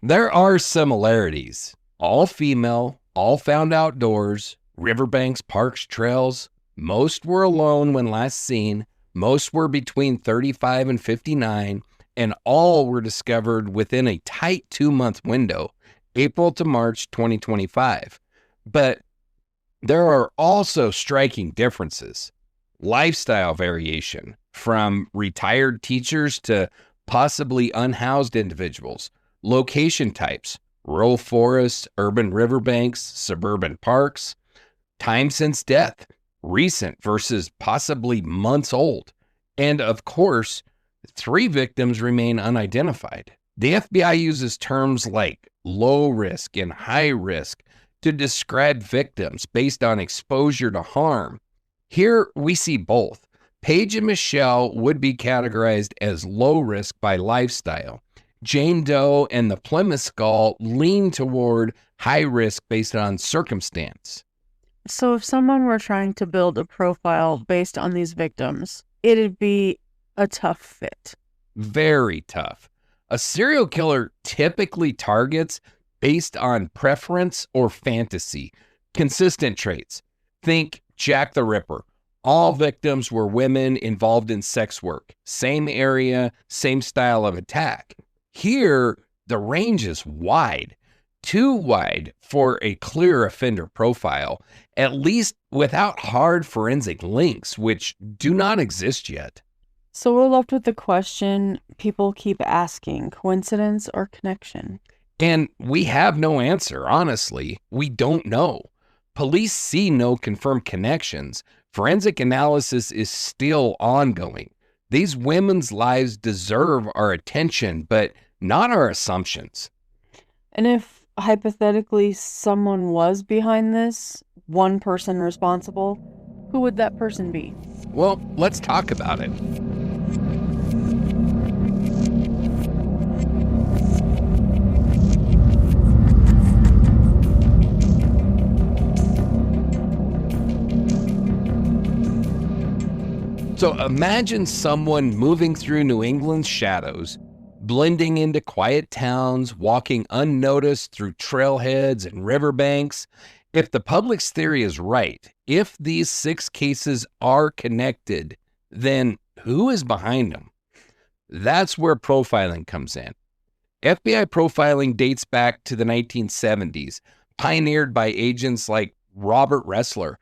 There are similarities. All female, all found outdoors, riverbanks, parks, trails. Most were alone when last seen. Most were between 35 and 59, and all were discovered within a tight 2-month window, April to March 2025. But there are also striking differences. Lifestyle variation, from retired teachers to possibly unhoused individuals. Location types, rural forests, urban riverbanks, suburban parks. Time since death, recent versus possibly months old. And of course, 3 victims remain unidentified. The FBI uses terms like low risk and high risk to describe victims based on exposure to harm. Here we see both. Paige and Michelle would be categorized as low risk by lifestyle. Jane Doe and the Plymouth Skull lean toward high risk based on circumstance. So if someone were trying to build a profile based on these victims, it'd be a tough fit. Very tough. A serial killer typically targets based on preference or fantasy. Consistent traits. Think Jack the Ripper. All victims were women involved in sex work. Same area, same style of attack. Here, the range is wide. Too wide for a clear offender profile, at least without hard forensic links, which do not exist yet. So we're left with the question people keep asking, coincidence or connection? And we have no answer, honestly. We don't know. Police see no confirmed connections. Forensic analysis is still ongoing. These women's lives deserve our attention, but not our assumptions. And if hypothetically someone was behind this, one person responsible, who would that person be? Well, let's talk about it. So imagine someone moving through New England's shadows, blending into quiet towns, walking unnoticed through trailheads and riverbanks. If the public's theory is right, if these 6 cases are connected, then who is behind them? That's where profiling comes in. FBI profiling dates back to the 1970s, pioneered by agents like Robert Ressler.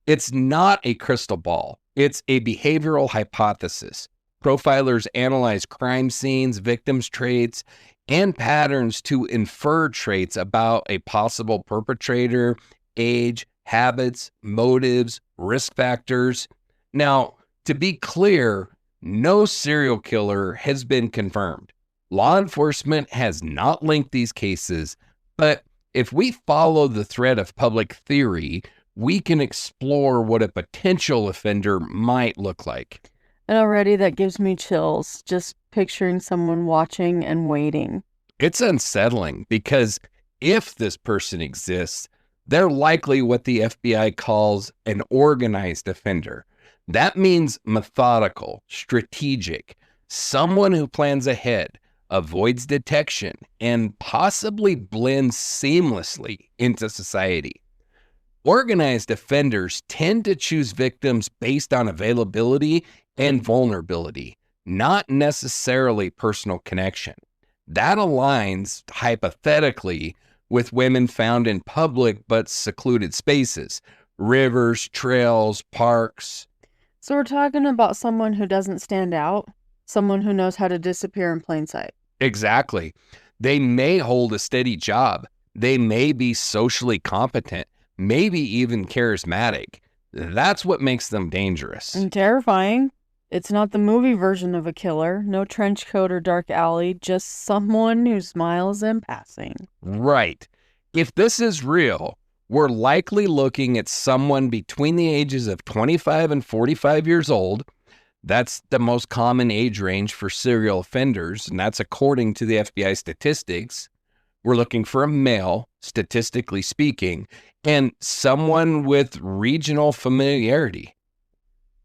It's not a crystal ball. It's a behavioral hypothesis. Profilers analyze crime scenes, victims' traits, and patterns to infer traits about a possible perpetrator, age, habits, motives, risk factors. Now, to be clear, no serial killer has been confirmed. Law enforcement has not linked these cases, but if we follow the thread of public theory, we can explore what a potential offender might look like. And already that gives me chills, just picturing someone watching and waiting. It's unsettling because if this person exists, they're likely what the FBI calls an organized offender. That means methodical, strategic, someone who plans ahead, avoids detection, and possibly blends seamlessly into society. Organized offenders tend to choose victims based on availability and vulnerability, not necessarily personal connection. That aligns, hypothetically, with women found in public but secluded spaces, rivers, trails, parks. So we're talking about someone who doesn't stand out, someone who knows how to disappear in plain sight. Exactly. They may hold a steady job. They may be socially competent, maybe even charismatic. That's what makes them dangerous. And terrifying. It's not the movie version of a killer. No trench coat or dark alley, just someone who smiles in passing. Right. If this is real, we're likely looking at someone between the ages of 25 and 45 years old. That's the most common age range for serial offenders, and that's according to the FBI statistics. We're looking for a male, statistically speaking, and someone with regional familiarity.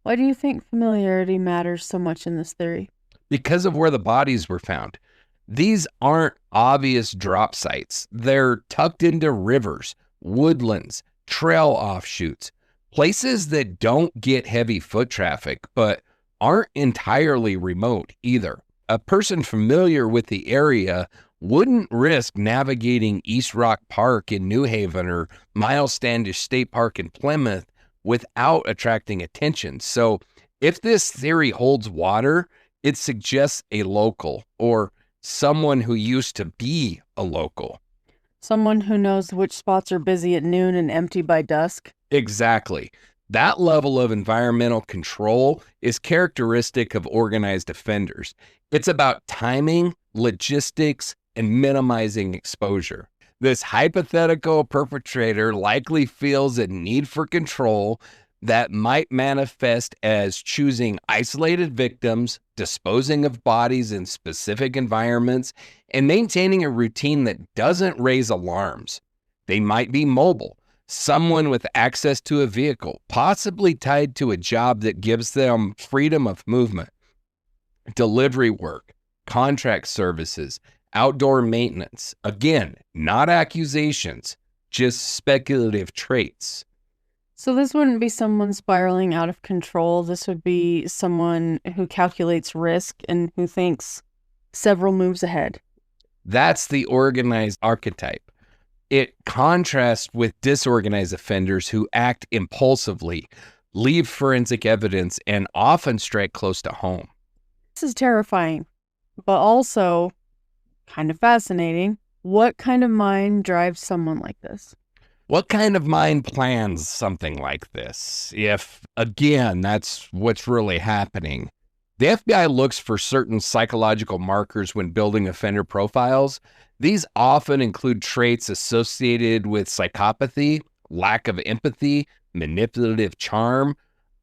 Why do you think familiarity matters so much in this theory? Because of where the bodies were found. These aren't obvious drop sites. They're tucked into rivers, woodlands, trail offshoots, places that don't get heavy foot traffic, but aren't entirely remote either. A person familiar with the area wouldn't risk navigating East Rock Park in New Haven or Miles Standish State Park in Plymouth without attracting attention. So if this theory holds water, it suggests a local or someone who used to be a local. Someone who knows which spots are busy at noon and empty by dusk? Exactly. That level of environmental control is characteristic of organized offenders. It's about timing, logistics, and minimizing exposure. This hypothetical perpetrator likely feels a need for control that might manifest as choosing isolated victims, disposing of bodies in specific environments, and maintaining a routine that doesn't raise alarms. They might be mobile, someone with access to a vehicle, possibly tied to a job that gives them freedom of movement, delivery work, contract services, outdoor maintenance. Again, not accusations, just speculative traits. So this wouldn't be someone spiraling out of control. This would be someone who calculates risk and who thinks several moves ahead. That's the organized archetype. It contrasts with disorganized offenders who act impulsively, leave forensic evidence, and often strike close to home. This is terrifying, but also kind of fascinating. What kind of mind drives someone like this? What kind of mind plans something like this? If, again, that's what's really happening. The FBI looks for certain psychological markers when building offender profiles. These often include traits associated with psychopathy, lack of empathy, manipulative charm,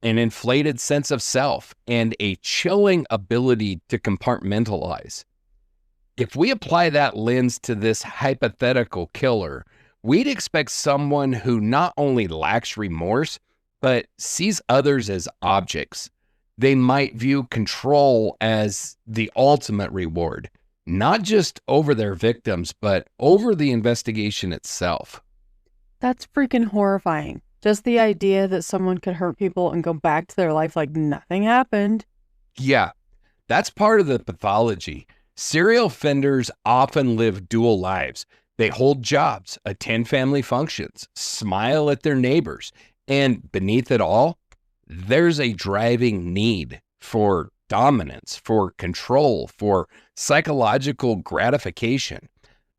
an inflated sense of self, and a chilling ability to compartmentalize. If we apply that lens to this hypothetical killer, we'd expect someone who not only lacks remorse, but sees others as objects. They might view control as the ultimate reward, not just over their victims, but over the investigation itself. That's freaking horrifying. Just the idea that someone could hurt people and go back to their life like nothing happened. Yeah, that's part of the pathology. Serial offenders often live dual lives. They hold jobs, attend family functions, smile at their neighbors, and beneath it all, there's a driving need for dominance, for control, for psychological gratification.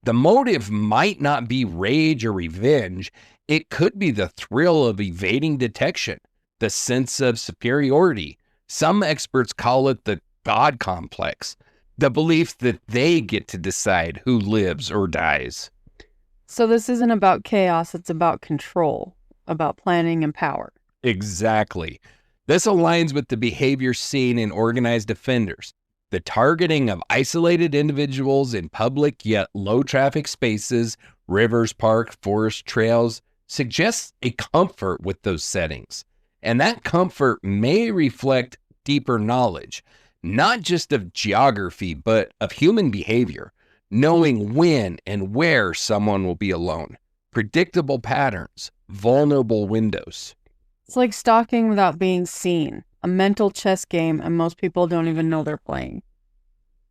The motive might not be rage or revenge. It could be the thrill of evading detection, the sense of superiority. Some experts call it the God complex, the belief that they get to decide who lives or dies. So this isn't about chaos, it's about control, about planning and power. Exactly. This aligns with the behavior seen in organized offenders. The targeting of isolated individuals in public yet low traffic spaces, rivers, parks, forest trails, suggests a comfort with those settings. And that comfort may reflect deeper knowledge, not just of geography, but of human behavior, knowing when and where someone will be alone, predictable patterns, vulnerable windows. It's like stalking without being seen, a mental chess game, and most people don't even know they're playing.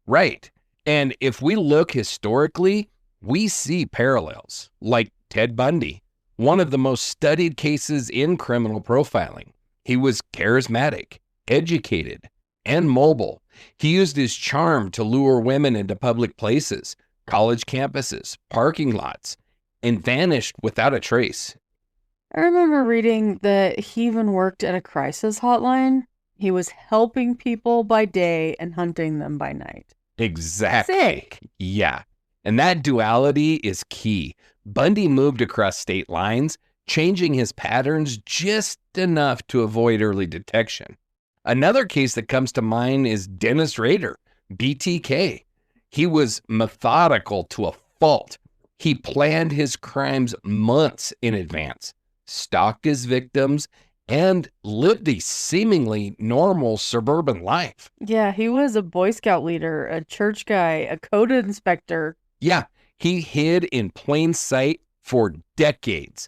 Right. And if we look historically, we see parallels, like Ted Bundy, one of the most studied cases in criminal profiling. He was charismatic, educated, and mobile. He used his charm to lure women into public places, college campuses, parking lots, and vanished without a trace. I remember reading that he even worked at a crisis hotline. He was helping people by day and hunting them by night. Exactly. Sick. Yeah. And that duality is key. Bundy moved across state lines, changing his patterns just enough to avoid early detection. Another case that comes to mind is Dennis Rader, BTK. He was methodical to a fault. He planned his crimes months in advance, stalked his victims, and lived a seemingly normal suburban life. Yeah, he was a Boy Scout leader, a church guy, a code inspector. Yeah, he hid in plain sight for decades.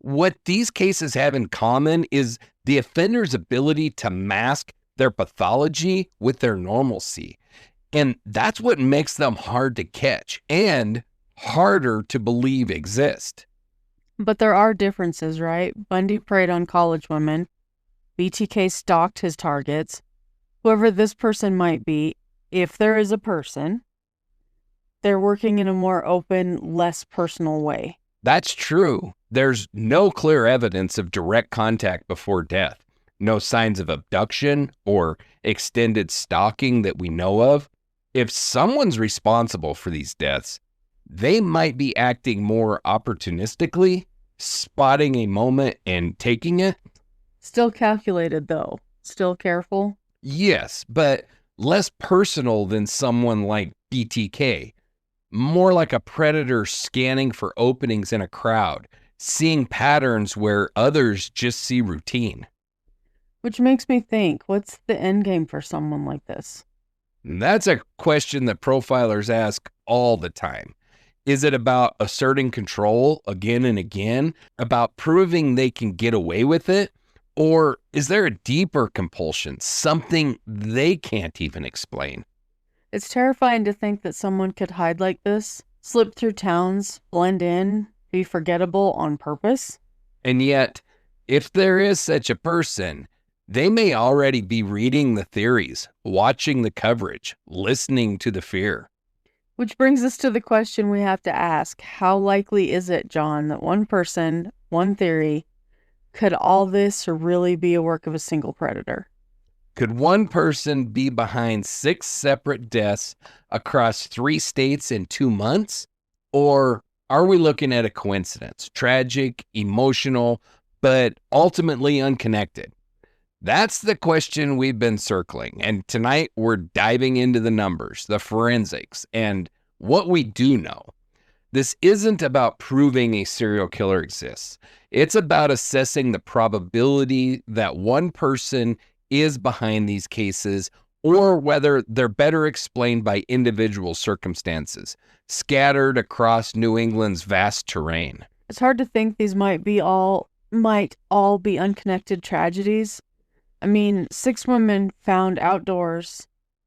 What these cases have in common is the offender's ability to mask their pathology with their normalcy. And that's what makes them hard to catch and harder to believe exist. But there are differences, right? Bundy preyed on college women. BTK stalked his targets. Whoever this person might be, if there is a person, they're working in a more open, less personal way. That's true. There's no clear evidence of direct contact before death. No signs of abduction or extended stalking that we know of. If someone's responsible for these deaths, they might be acting more opportunistically, spotting a moment and taking it. Still calculated, though. Still careful. Yes, but less personal than someone like BTK. More like a predator scanning for openings in a crowd, seeing patterns where others just see routine. Which makes me think, what's the end game for someone like this? That's a question that profilers ask all the time. Is it about asserting control again and again, about proving they can get away with it? Or is there a deeper compulsion, something they can't even explain? It's terrifying to think that someone could hide like this, slip through towns, blend in, be forgettable on purpose. And yet, if there is such a person, they may already be reading the theories, watching the coverage, listening to the fear. Which brings us to the question we have to ask. How likely is it, John, that one person, one theory, could all this really be a work of a single predator? Could one person be behind 6 separate deaths across 3 states in 2 months? Or are we looking at a coincidence? Tragic, emotional, but ultimately unconnected? That's the question we've been circling. And tonight we're diving into the numbers, the forensics, and what we do know. This isn't about proving a serial killer exists. It's about assessing the probability that one person is behind these cases, or whether they're better explained by individual circumstances scattered across New England's vast terrain. It's hard to think these might all be unconnected tragedies. I mean, 6 women found outdoors,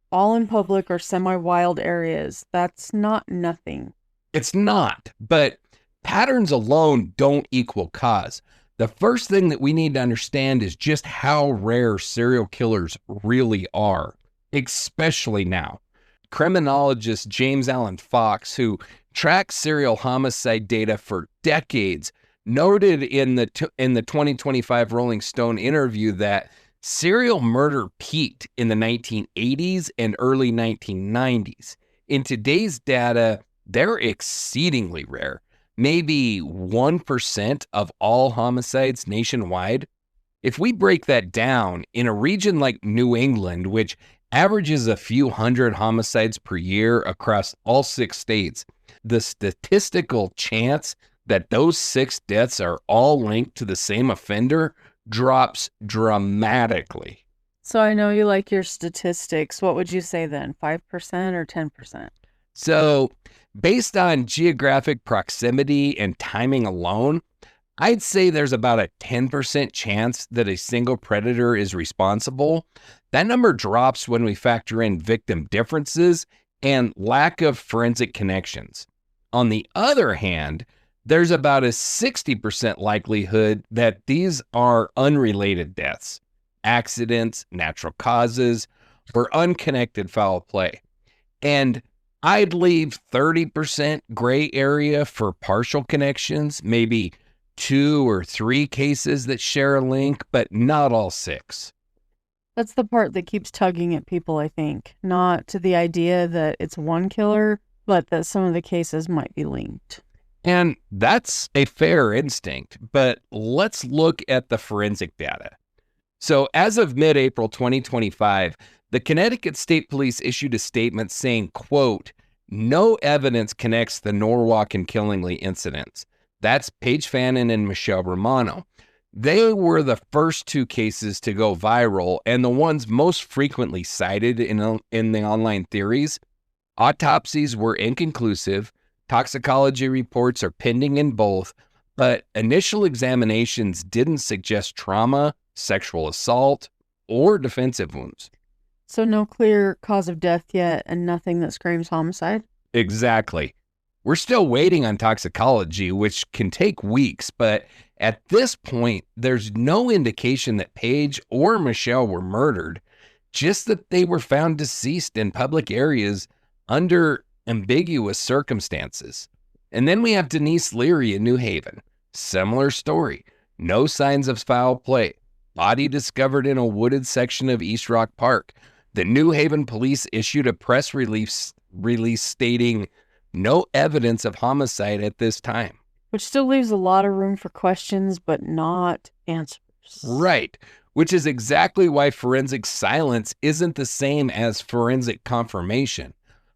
all in public or semi-wild areas. That's not nothing. It's not, but patterns alone don't equal cause. The first thing that we need to understand is just how rare serial killers really are. especially now. Criminologist James Allen Fox, who tracked serial homicide data for decades, noted in the 2025 Rolling Stone interview that serial murder peaked in the 1980s and early 1990s. In today's data, they're exceedingly rare, maybe 1% of all homicides nationwide. If we break that down, in a region like New England, which averages a few hundred homicides per year across all 6 states, the statistical chance that those 6 deaths are all linked to the same offender drops dramatically. So I know you like your statistics. What would you say then, 5% or 10%? So based on geographic proximity and timing alone, I'd say there's about a 10% chance that a single predator is responsible. That number drops when we factor in victim differences and lack of forensic connections. On the other hand, there's about a 60% likelihood that these are unrelated deaths, accidents, natural causes, or unconnected foul play. And I'd leave 30% gray area for partial connections, maybe 2 or 3 cases that share a link, but not all 6. That's the part that keeps tugging at people, I think. Not to the idea that it's one killer, but that some of the cases might be linked. And that's a fair instinct, but let's look at the forensic data. So as of mid-April 2025, the Connecticut State Police issued a statement saying, quote, "No evidence connects the Norwalk and Killingly incidents." That's Paige Fannin and Michelle Romano. They were the first 2 cases to go viral and the ones most frequently cited in the online theories. Autopsies were inconclusive. Toxicology reports are pending in both, but initial examinations didn't suggest trauma, sexual assault, or defensive wounds. So no clear cause of death yet and nothing that screams homicide? Exactly. We're still waiting on toxicology, which can take weeks, but at this point, there's no indication that Paige or Michelle were murdered, just that they were found deceased in public areas under ambiguous circumstances. And then we have Denise Leary in New Haven. Similar story. No signs of foul play. Body discovered in a wooded section of East Rock Park. The New Haven police issued a press release stating no evidence of homicide at this time. Which still leaves a lot of room for questions, but not answers. Right, which is exactly why forensic silence isn't the same as forensic confirmation.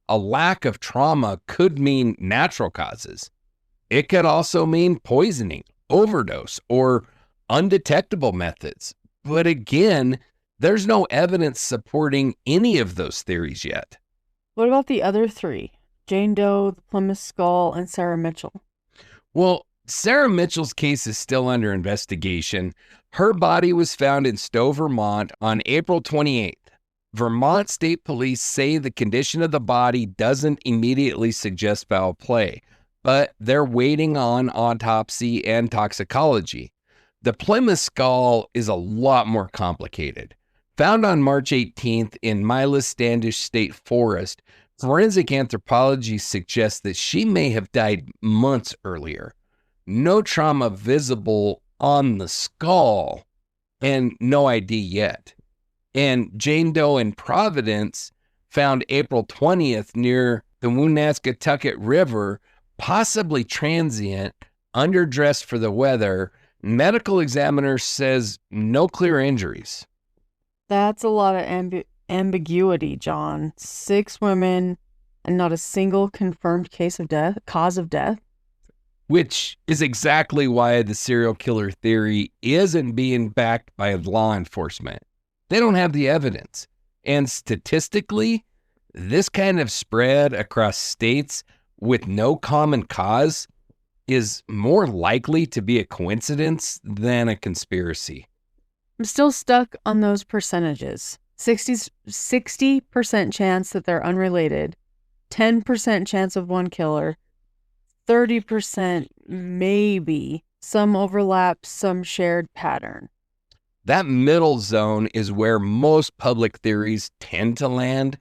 A lack of trauma could mean natural causes. It could also mean poisoning, overdose, or undetectable methods. But again, there's no evidence supporting any of those theories yet. What about the other 3? Jane Doe, the Plymouth Skull, and Sarah Mitchell? Well, Sarah Mitchell's case is still under investigation. Her body was found in Stowe, Vermont on April 28th. Vermont State Police say the condition of the body doesn't immediately suggest foul play, but they're waiting on autopsy and toxicology. The Plymouth Skull is a lot more complicated. Found on March 18th in Milas Standish State Forest, forensic anthropology suggests that she may have died months earlier. No trauma visible on the skull, and no ID yet. And Jane Doe in Providence, found April 20th near the Woonasquatucket River, possibly transient, underdressed for the weather. Medical examiner says no clear injuries. That's a lot of ambiguity, John. 6 women and not a single confirmed cause of death. Which is exactly why the serial killer theory isn't being backed by law enforcement. They don't have the evidence. And statistically, this kind of spread across states with no common cause is more likely to be a coincidence than a conspiracy. I'm still stuck on those percentages. 60% chance that they're unrelated, 10% chance of one killer, 30% maybe, some overlap, some shared pattern. That middle zone is where most public theories tend to land.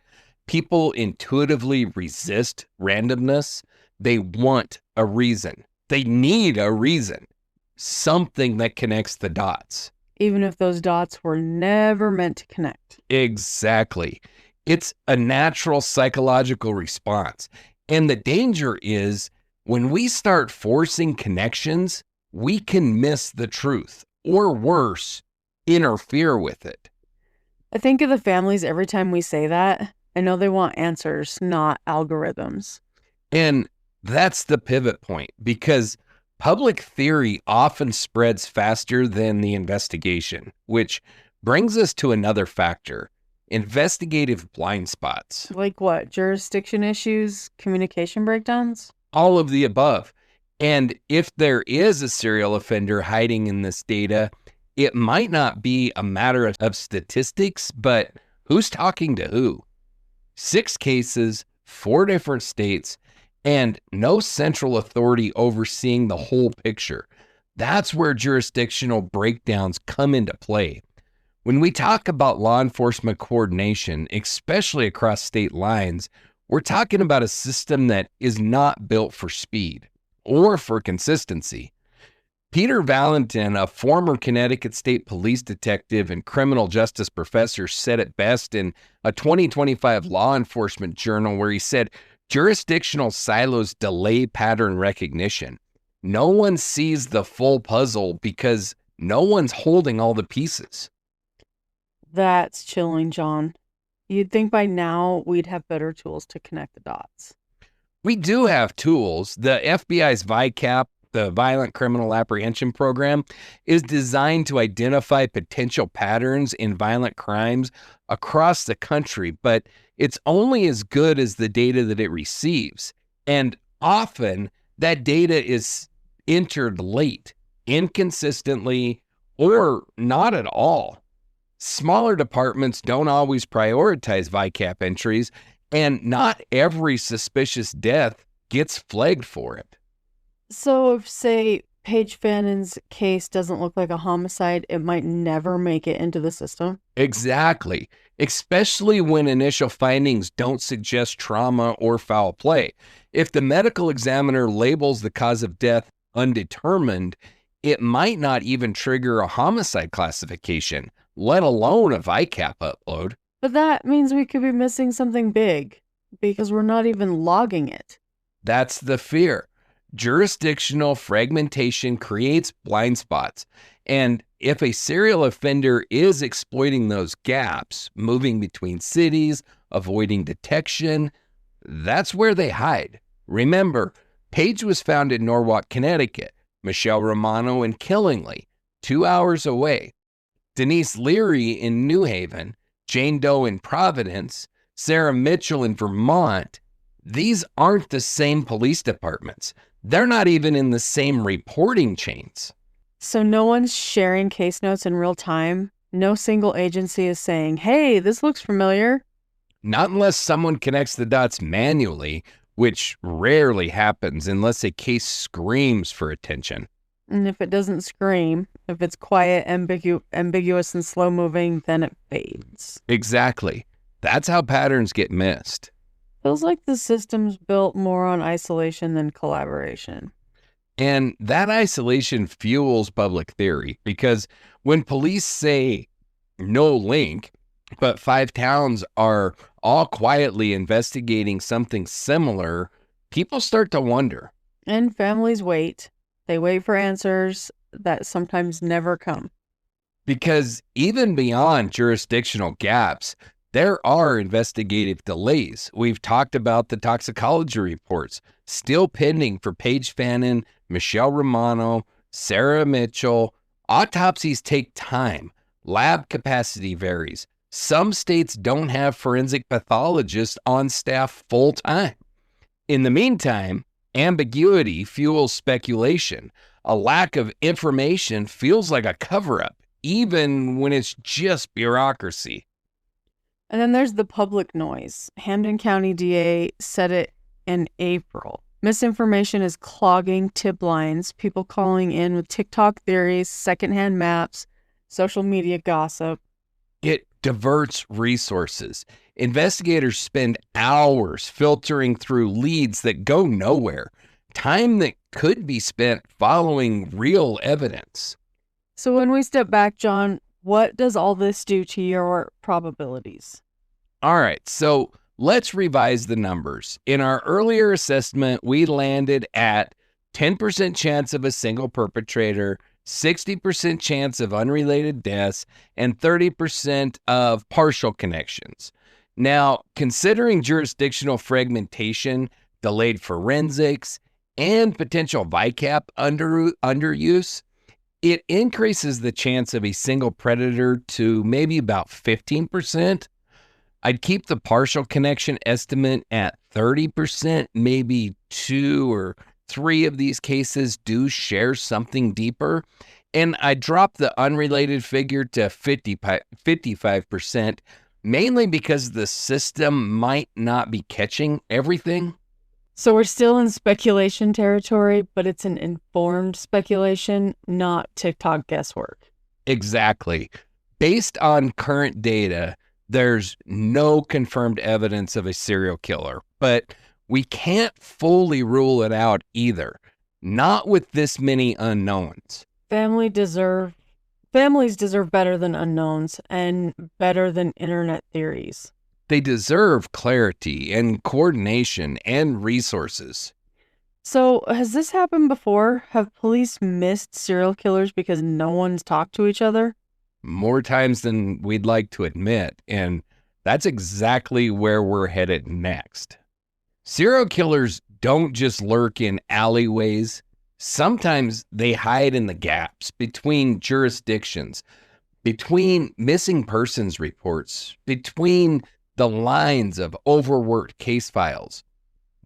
People intuitively resist randomness. They want a reason. They need a reason. Something that connects the dots. Even if those dots were never meant to connect. Exactly. It's a natural psychological response. And the danger is when we start forcing connections, we can miss the truth, or worse, interfere with it. I think of the families every time we say that. I know they want answers, not algorithms. And that's the pivot point, because public theory often spreads faster than the investigation, which brings us to another factor: investigative blind spots. Like what? Jurisdiction issues? Communication breakdowns? All of the above. And if there is a serial offender hiding in this data, it might not be a matter of statistics, but who's talking to who? 6 cases, 4 different states, and no central authority overseeing the whole picture. That's where jurisdictional breakdowns come into play. When we talk about law enforcement coordination, especially across state lines, we're talking about a system that is not built for speed or for consistency. Peter Valentin, a former Connecticut State Police detective and criminal justice professor, said it best in a 2025 law enforcement journal, where he said, jurisdictional silos delay pattern recognition. No one sees the full puzzle because no one's holding all the pieces. That's chilling, John. You'd think by now we'd have better tools to connect the dots. We do have tools. The FBI's VICAP, the Violent Criminal Apprehension Program, is designed to identify potential patterns in violent crimes across the country, but it's only as good as the data that it receives. And often that data is entered late, inconsistently, or not at all. Smaller departments don't always prioritize VICAP entries, and not every suspicious death gets flagged for it. So if, say, Paige Fannon's case doesn't look like a homicide, it might never make it into the system? Exactly, especially when initial findings don't suggest trauma or foul play. If the medical examiner labels the cause of death undetermined, it might not even trigger a homicide classification, let alone a VICAP upload. But that means we could be missing something big because we're not even logging it. That's the fear. Jurisdictional fragmentation creates blind spots. And if a serial offender is exploiting those gaps, moving between cities, avoiding detection, that's where they hide. Remember, Paige was found in Norwalk, Connecticut, Michelle Romano in Killingly, 2 hours away, Denise Leary in New Haven, Jane Doe in Providence, Sarah Mitchell in Vermont. These aren't the same police departments. They're not even in the same reporting chains. So no one's sharing case notes in real time? No single agency is saying, hey, this looks familiar? Not unless someone connects the dots manually, which rarely happens unless a case screams for attention. And if it doesn't scream, if it's quiet, ambiguous, and slow-moving, then it fades. Exactly. That's how patterns get missed. Feels like the system's built more on isolation than collaboration. And that isolation fuels public theory, because when police say no link, but 5 towns are all quietly investigating something similar, people start to wonder. And families wait. They wait for answers that sometimes never come. Because even beyond jurisdictional gaps, there are investigative delays. We've talked about the toxicology reports still pending for Paige Fannin, Michelle Romano, Sarah Mitchell. Autopsies take time. Lab capacity varies. Some states don't have forensic pathologists on staff full time. In the meantime, ambiguity fuels speculation. A lack of information feels like a cover-up, even when it's just bureaucracy. And then there's the public noise. Hampden County DA said it in April. Misinformation is clogging tip lines, people calling in with TikTok theories, secondhand maps, social media gossip. It diverts resources. Investigators spend hours filtering through leads that go nowhere, time that could be spent following real evidence. So when we step back, John, what does all this do to your probabilities? All right, so let's revise the numbers. In our earlier assessment, we landed at 10% chance of a single perpetrator, 60% chance of unrelated deaths, and 30% of partial connections. Now, considering jurisdictional fragmentation, delayed forensics, and potential VICAP underuse, it increases the chance of a single predator to maybe about 15%. I'd keep the partial connection estimate at 30%. Maybe 2 or 3 of these cases do share something deeper. And I'd drop the unrelated figure to 55%, mainly because the system might not be catching everything. So we're still in speculation territory, but it's an informed speculation, not TikTok guesswork. Exactly. Based on current data, there's no confirmed evidence of a serial killer, but we can't fully rule it out either. Not with this many unknowns. Families deserve better than unknowns and better than internet theories. They deserve clarity and coordination and resources. So, has this happened before? Have police missed serial killers because no one's talked to each other? More times than we'd like to admit, and that's exactly where we're headed next. Serial killers don't just lurk in alleyways. Sometimes they hide in the gaps between jurisdictions, between missing persons reports, between the lines of overworked case files.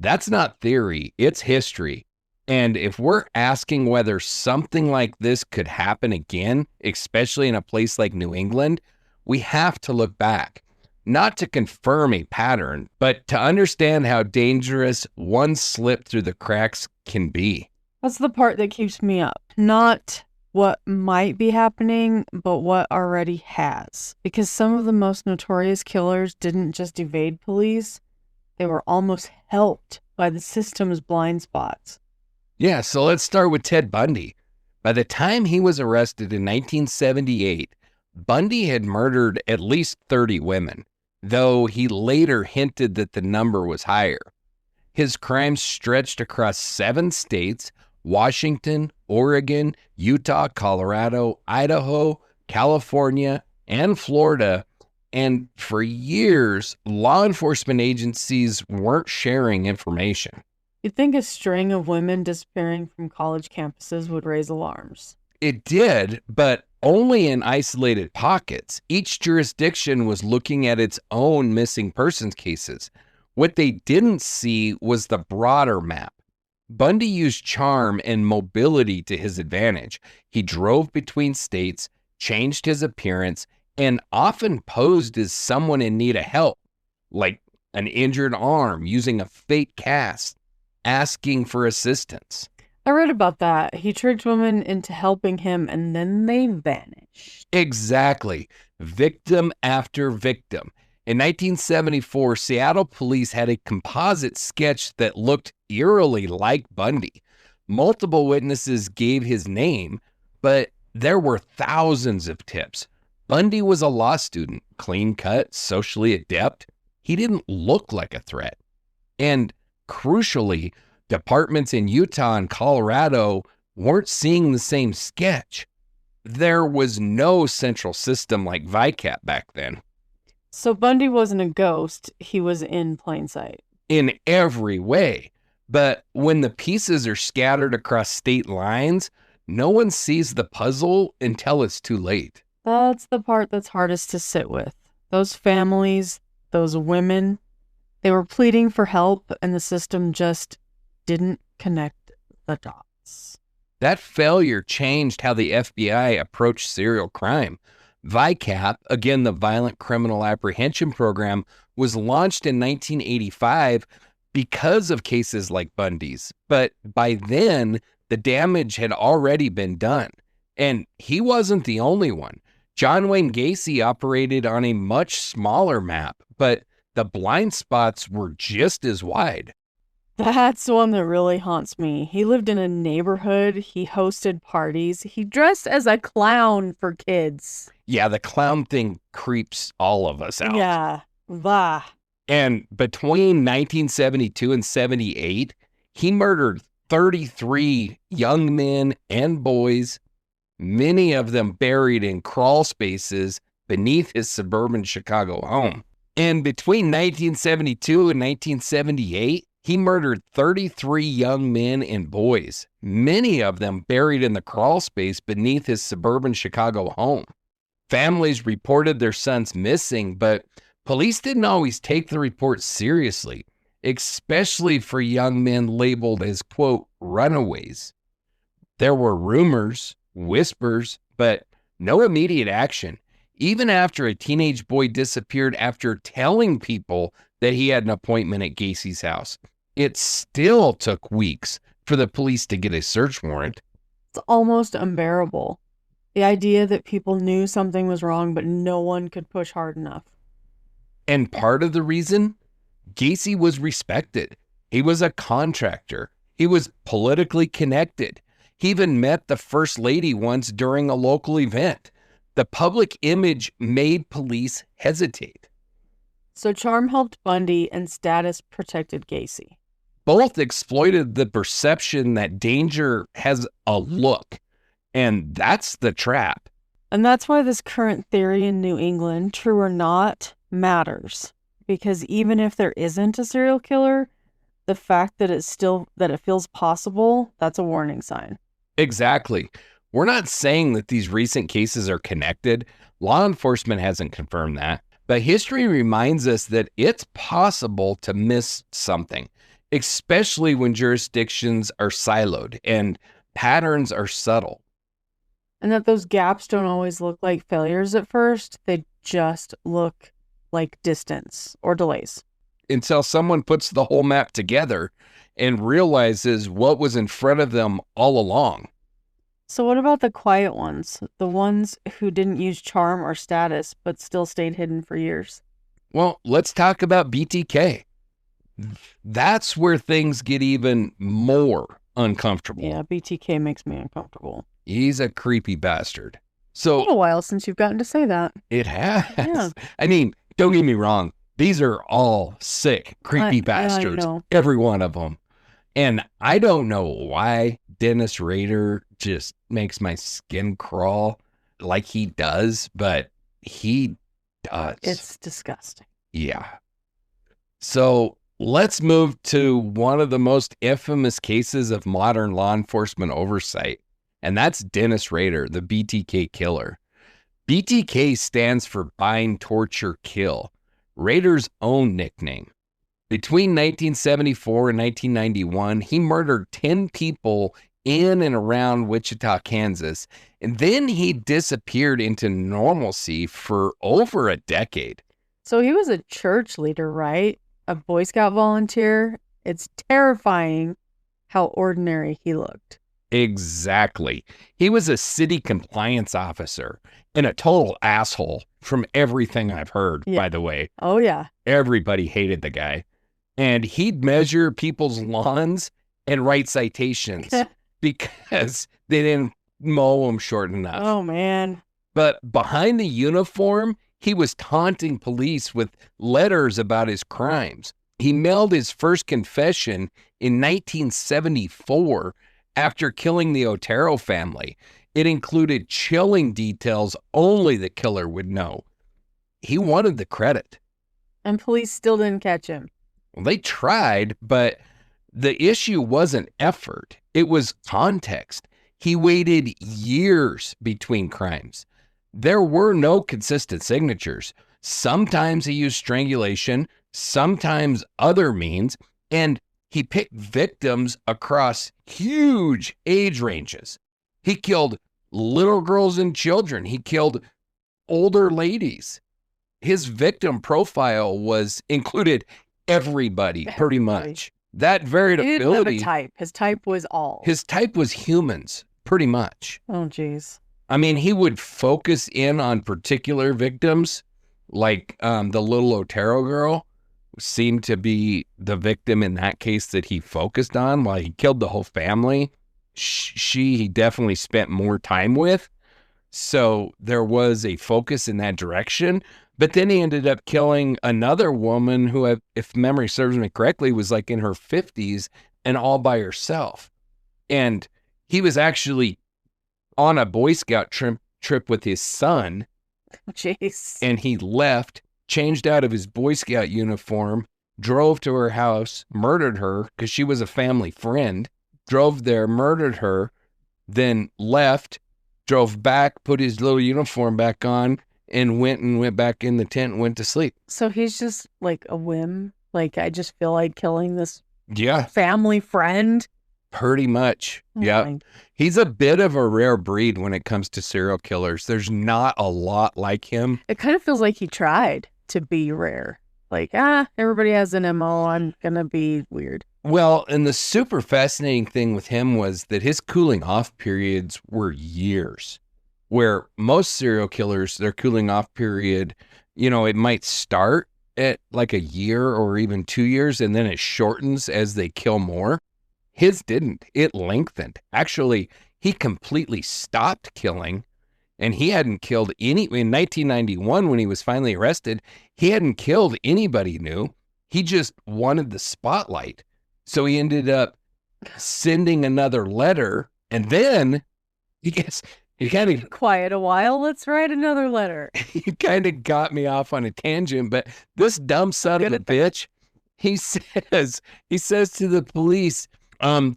That's not theory, it's history. And if we're asking whether something like this could happen again, especially in a place like New England, we have to look back, not to confirm a pattern, but to understand how dangerous one slip through the cracks can be. That's the part that keeps me up. Not what might be happening, but what already has. Because some of the most notorious killers didn't just evade police, they were almost helped by the system's blind spots. Yeah, so let's start with Ted Bundy. By the time he was arrested in 1978, Bundy had murdered at least 30 women, though he later hinted that the number was higher. His crimes stretched across 7 states: Washington, Oregon, Utah, Colorado, Idaho, California, and Florida. And for years, law enforcement agencies weren't sharing information. You'd think a string of women disappearing from college campuses would raise alarms. It did, but only in isolated pockets. Each jurisdiction was looking at its own missing persons cases. What they didn't see was the broader map. Bundy used charm and mobility to his advantage. He drove between states, changed his appearance, and often posed as someone in need of help, like an injured arm, using a fake cast, asking for assistance. I read about that. He tricked women into helping him and then they vanished. Exactly. Victim after victim. In 1974, Seattle police had a composite sketch that looked eerily like Bundy. Multiple witnesses gave his name, but there were thousands of tips. Bundy was a law student, clean-cut, socially adept. He didn't look like a threat. And crucially, departments in Utah and Colorado weren't seeing the same sketch. There was no central system like VICAP back then. So Bundy wasn't a ghost, he was in plain sight. In every way. But when the pieces are scattered across state lines, no one sees the puzzle until it's too late. That's the part that's hardest to sit with. Those families, those women, they were pleading for help and the system just didn't connect the dots. That failure changed how the FBI approached serial crime. VICAP, again the Violent Criminal Apprehension Program, was launched in 1985 because of cases like Bundy's. But by then, the damage had already been done. And he wasn't the only one. John Wayne Gacy operated on a much smaller map, but the blind spots were just as wide. That's the one that really haunts me. He lived in a neighborhood. He hosted parties. He dressed as a clown for kids. Yeah, the clown thing creeps all of us out. Yeah. Bah. And between 1972 and 78, he murdered 33 young men and boys, many of them buried in crawl spaces beneath his suburban Chicago home. And between 1972 and 1978, he murdered 33 young men and boys, many of them buried in the crawl space beneath his suburban Chicago home. Families reported their sons missing, but police didn't always take the reports seriously, especially for young men labeled as, quote, runaways. There were rumors, whispers, but no immediate action, even after a teenage boy disappeared after telling people that he had an appointment at Gacy's house. It still took weeks for the police to get a search warrant. It's almost unbearable. The idea that people knew something was wrong, but no one could push hard enough. And part of the reason, Gacy was respected. He was a contractor. He was politically connected. He even met the first lady once during a local event. The public image made police hesitate. So charm helped Bundy and status protected Gacy. Both exploited the perception that danger has a look, and that's the trap. And that's why this current theory in New England, true or not, matters. Because even if there isn't a serial killer, the fact that it feels possible, that's a warning sign. Exactly. We're not saying that these recent cases are connected. Law enforcement hasn't confirmed that. But history reminds us that it's possible to miss something, especially when jurisdictions are siloed and patterns are subtle. And that those gaps don't always look like failures at first. They just look like distance or delays. Until someone puts the whole map together and realizes what was in front of them all along. So what about the quiet ones? The ones who didn't use charm or status, but still stayed hidden for years? Well, let's talk about BTK. That's where things get even more uncomfortable. Yeah, BTK makes me uncomfortable. He's a creepy bastard. It's So been a while since you've gotten to say that. it has. Yeah. I mean, don't get me wrong. These are all sick, creepy I bastards. know. Every one of them. And I don't know why Dennis Rader just makes my skin crawl like he does, but he does. It's disgusting. Yeah. So let's move to one of the most infamous cases of modern law enforcement oversight, and that's Dennis Rader, the BTK killer. BTK stands for bind, torture, kill, Rader's own nickname. Between 1974 and 1991, he murdered 10 people in and around Wichita, Kansas, and then he disappeared into normalcy for over a decade. So he was a church leader, right? A Boy Scout volunteer. It's terrifying how ordinary he looked. Exactly. He was a city compliance officer and a total asshole from everything I've heard, Yeah. by the way. Oh, yeah. Everybody hated the guy. And he'd measure people's lawns and write citations because they didn't mow them short enough. Oh, man. But behind the uniform, he was taunting police with letters about his crimes. He mailed his first confession in 1974 after killing the Otero family. It included chilling details only the killer would know. He wanted the credit. And police still didn't catch him. Well, they tried, but the issue wasn't effort. It was context. He waited years between crimes. There were no consistent signatures. Sometimes he used strangulation, sometimes other means, and he picked victims across huge age ranges. He killed little girls and children. He killed older ladies. His victim profile included everybody, pretty much. That He didn't have a variability, type. His type was all. his type was humans, pretty much. Oh, jeez. I mean, he would focus in on particular victims, like the little Otero girl seemed to be the victim in that case that he focused on. While he killed the whole family, he definitely spent more time with. So there was a focus in that direction. But then he ended up killing another woman who, if memory serves me correctly, was like in her 50s and all by herself. And he was actually on a Boy Scout trip with his son. Jeez. And he left, changed out of his Boy Scout uniform, drove to her house, murdered her because she was a family friend, drove there, murdered her, then left, drove back, put his little uniform back on, and went back in the tent and went to sleep. So he's just like a whim. Like, I just feel like killing this Yeah, family friend. pretty much. Yeah. He's a bit of a rare breed when it comes to serial killers. There's not a lot like him. It kind of feels like he tried to be rare. Like, everybody has an MO. I'm going to be weird. Well, and the super fascinating thing with him was that his cooling off periods were years, where most serial killers, their cooling off period, it might start at like a year or even 2 years, and then it shortens as they kill more. His didn't. It lengthened. Actually, he completely stopped killing, and he hadn't killed in 1991 when he was finally arrested. He hadn't killed anybody new. He just wanted the spotlight. So he ended up sending another letter, and then he kind of quiet a while. Let's write another letter. He kind of got me off on a tangent, but this dumb son of a bitch, he says to the police,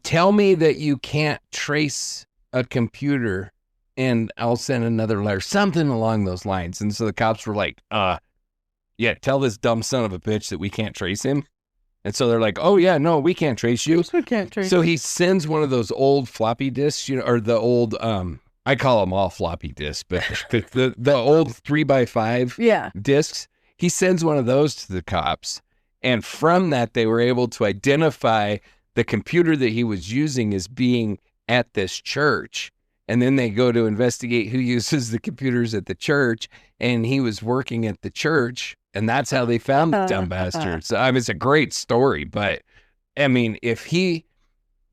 tell me that you can't trace a computer and I'll send another letter, something along those lines. And so the cops were like, yeah, tell this dumb son of a bitch that we can't trace him. And so they're like, oh yeah, no, we can't trace you. We can't trace. So he sends one of those old floppy disks, or the old, I call them all floppy disks, but the old 3x5 disks. He sends one of those to the cops. And from that, they were able to identify the computer that he was using as being at this church. And then they go to investigate who uses the computers at the church. And he was working at the church. And that's how they found the dumb bastard. So, I mean, it's a great story. But, I mean,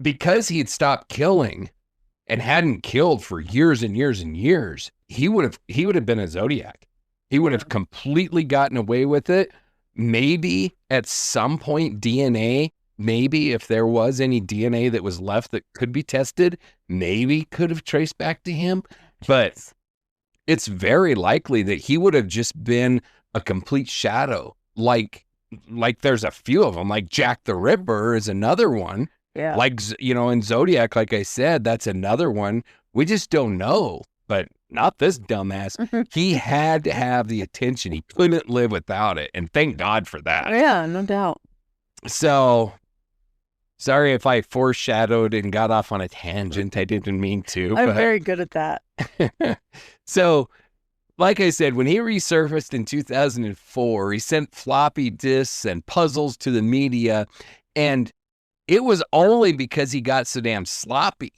because he had stopped killing and hadn't killed for years and years and years, he would have been a Zodiac. He would have completely gotten away with it. Maybe at some point DNA, maybe if there was any DNA that was left that could be tested, maybe could have traced back to him. But it's very likely that he would have just been a complete shadow. Like there's a few of them, like Jack the Ripper is another one. Yeah. Like, in Zodiac, like I said, that's another one. We just don't know, but not this dumbass. He had to have the attention. He couldn't live without it. And thank God for that. Yeah, no doubt. So, sorry if I foreshadowed and got off on a tangent. I didn't mean to. I'm very good at that. So, like I said, when he resurfaced in 2004, he sent floppy disks and puzzles to the media. And it was only because he got so damn sloppy.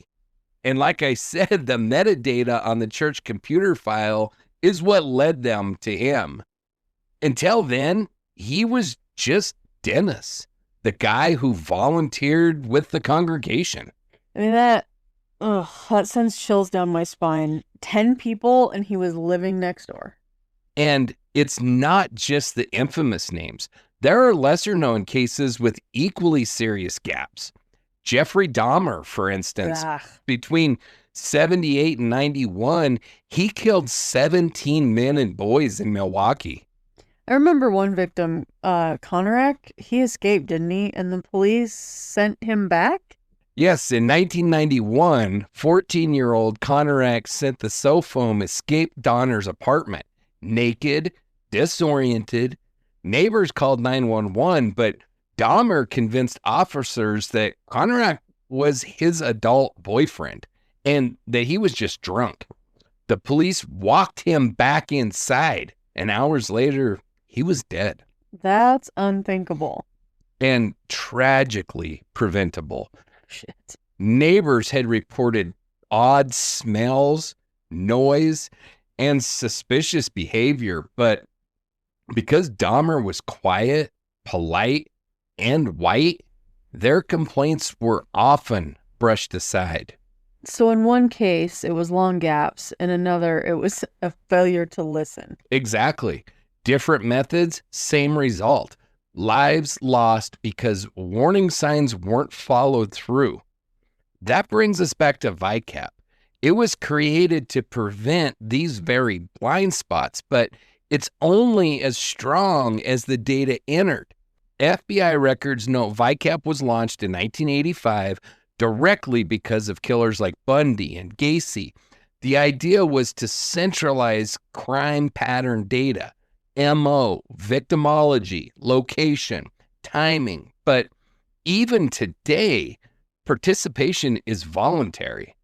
And like I said, the metadata on the church computer file is what led them to him. Until then, he was just Dennis, the guy who volunteered with the congregation. I mean, that sends chills down my spine. 10 people, and he was living next door. And it's not just the infamous names. There are lesser-known cases with equally serious gaps. Jeffrey Dahmer, for instance, between 78 and 91, he killed 17 men and boys in Milwaukee. I remember one victim, Konarak, he escaped, didn't he? And the police sent him back? Yes, in 1991, 14-year-old Konarak sent the Sofom escaped Donner's apartment, naked, disoriented. Neighbors called 911, but Dahmer convinced officers that Konarak was his adult boyfriend and that he was just drunk. The police walked him back inside, and hours later, he was dead. That's unthinkable. And tragically preventable. Shit. Neighbors had reported odd smells, noise, and suspicious behavior. But because Dahmer was quiet, polite, and white, their complaints were often brushed aside. So in one case, it was long gaps. In another, it was a failure to listen. Exactly. Different methods, same result. Lives lost because warning signs weren't followed through. That brings us back to VICAP. It was created to prevent these very blind spots, but it's only as strong as the data entered. FBI records note VICAP was launched in 1985 directly because of killers like Bundy and Gacy. The idea was to centralize crime pattern data, MO, victimology, location, timing. But even today, participation is voluntary.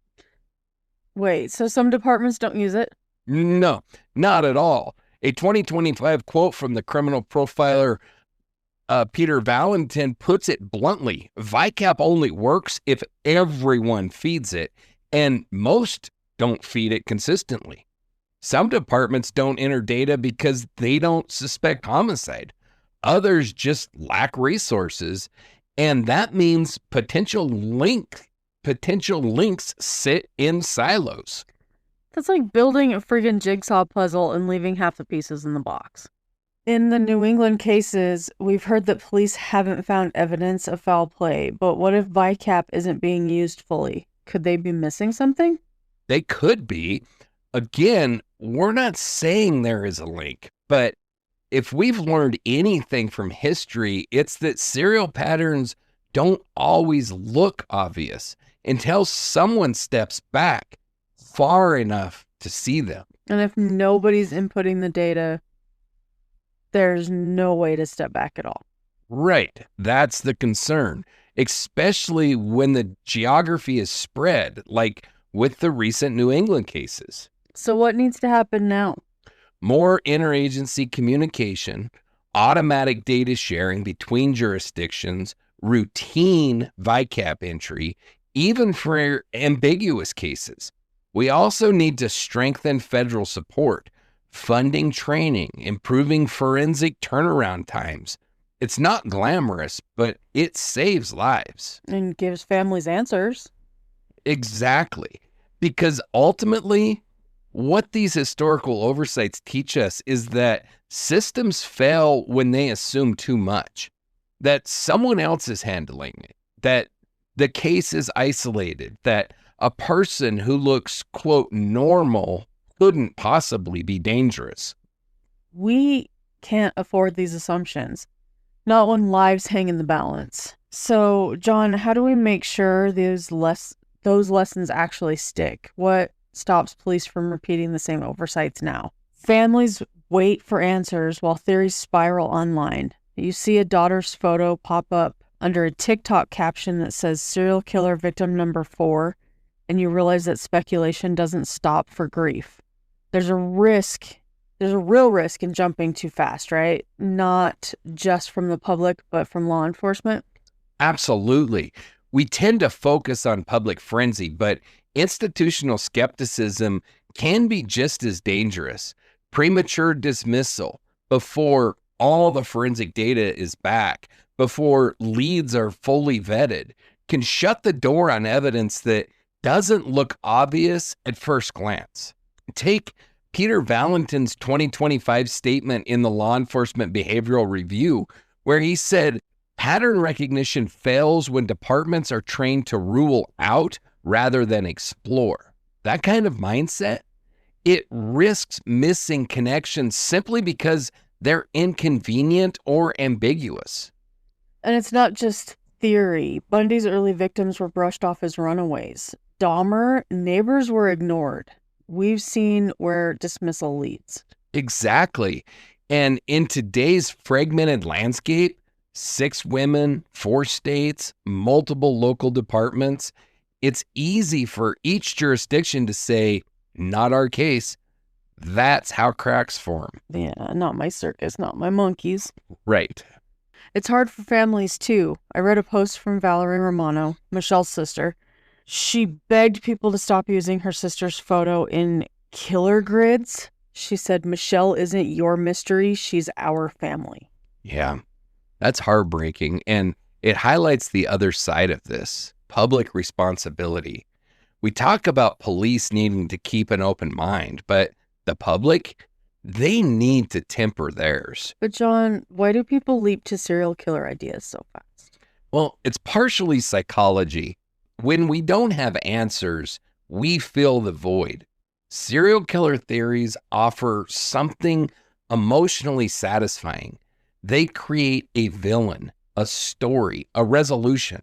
Wait, so some departments don't use it? No, not at all. A 2025 quote from the criminal profiler Peter Valentin puts it bluntly: VICAP only works if everyone feeds it, and most don't feed it consistently. Some departments don't enter data because they don't suspect homicide. Others just lack resources, and that means potential links sit in silos. That's like building a friggin' jigsaw puzzle and leaving half the pieces in the box. In the New England cases, we've heard that police haven't found evidence of foul play, but what if VICAP isn't being used fully? Could they be missing something? They could be. Again, we're not saying there is a link, but if we've learned anything from history, it's that serial patterns don't always look obvious until someone steps back far enough to see them. And if nobody's inputting the data, there's no way to step back at all. Right. That's the concern, especially when the geography is spread, like with the recent New England cases. So what needs to happen now? More interagency communication, automatic data sharing between jurisdictions, routine VICAP entry, even for ambiguous cases. We also need to strengthen federal support, funding training, improving forensic turnaround times. It's not glamorous, but it saves lives. And gives families answers. Exactly. Because ultimately, what these historical oversights teach us is that systems fail when they assume too much, that someone else is handling it, that the case is isolated, that a person who looks, quote, normal couldn't possibly be dangerous. We can't afford these assumptions, not when lives hang in the balance. So, John, how do we make sure those lessons actually stick? What stops police from repeating the same oversights now? Families wait for answers while theories spiral online. You see a daughter's photo pop up under a TikTok caption that says serial killer victim number 4, and you realize that speculation doesn't stop for grief. There's a real risk in jumping too fast, right? Not just from the public, but from law enforcement. Absolutely. We tend to focus on public frenzy, but institutional skepticism can be just as dangerous. Premature dismissal before all the forensic data is back, before leads are fully vetted, can shut the door on evidence that doesn't look obvious at first glance. Take Peter Valentin's 2025 statement in the Law Enforcement Behavioral Review, where he said, pattern recognition fails when departments are trained to rule out rather than explore. That kind of mindset, it risks missing connections simply because they're inconvenient or ambiguous. And it's not just theory. Bundy's early victims were brushed off as runaways. Dahmer, neighbors were ignored. We've seen where dismissal leads. Exactly. And in today's fragmented landscape, 6 women, 4 states, multiple local departments, it's easy for each jurisdiction to say, not our case. That's how cracks form. Yeah, not my circus, not my monkeys. Right. It's hard for families, too. I read a post from Valerie Romano, Michelle's sister. She begged people to stop using her sister's photo in killer grids. She said, Michelle isn't your mystery. She's our family. Yeah, that's heartbreaking. And it highlights the other side of this, public responsibility. We talk about police needing to keep an open mind, but the public, they need to temper theirs. But John, why do people leap to serial killer ideas so fast? Well, it's partially psychology. When we don't have answers, we fill the void. Serial killer theories offer something emotionally satisfying. They create a villain, a story, a resolution.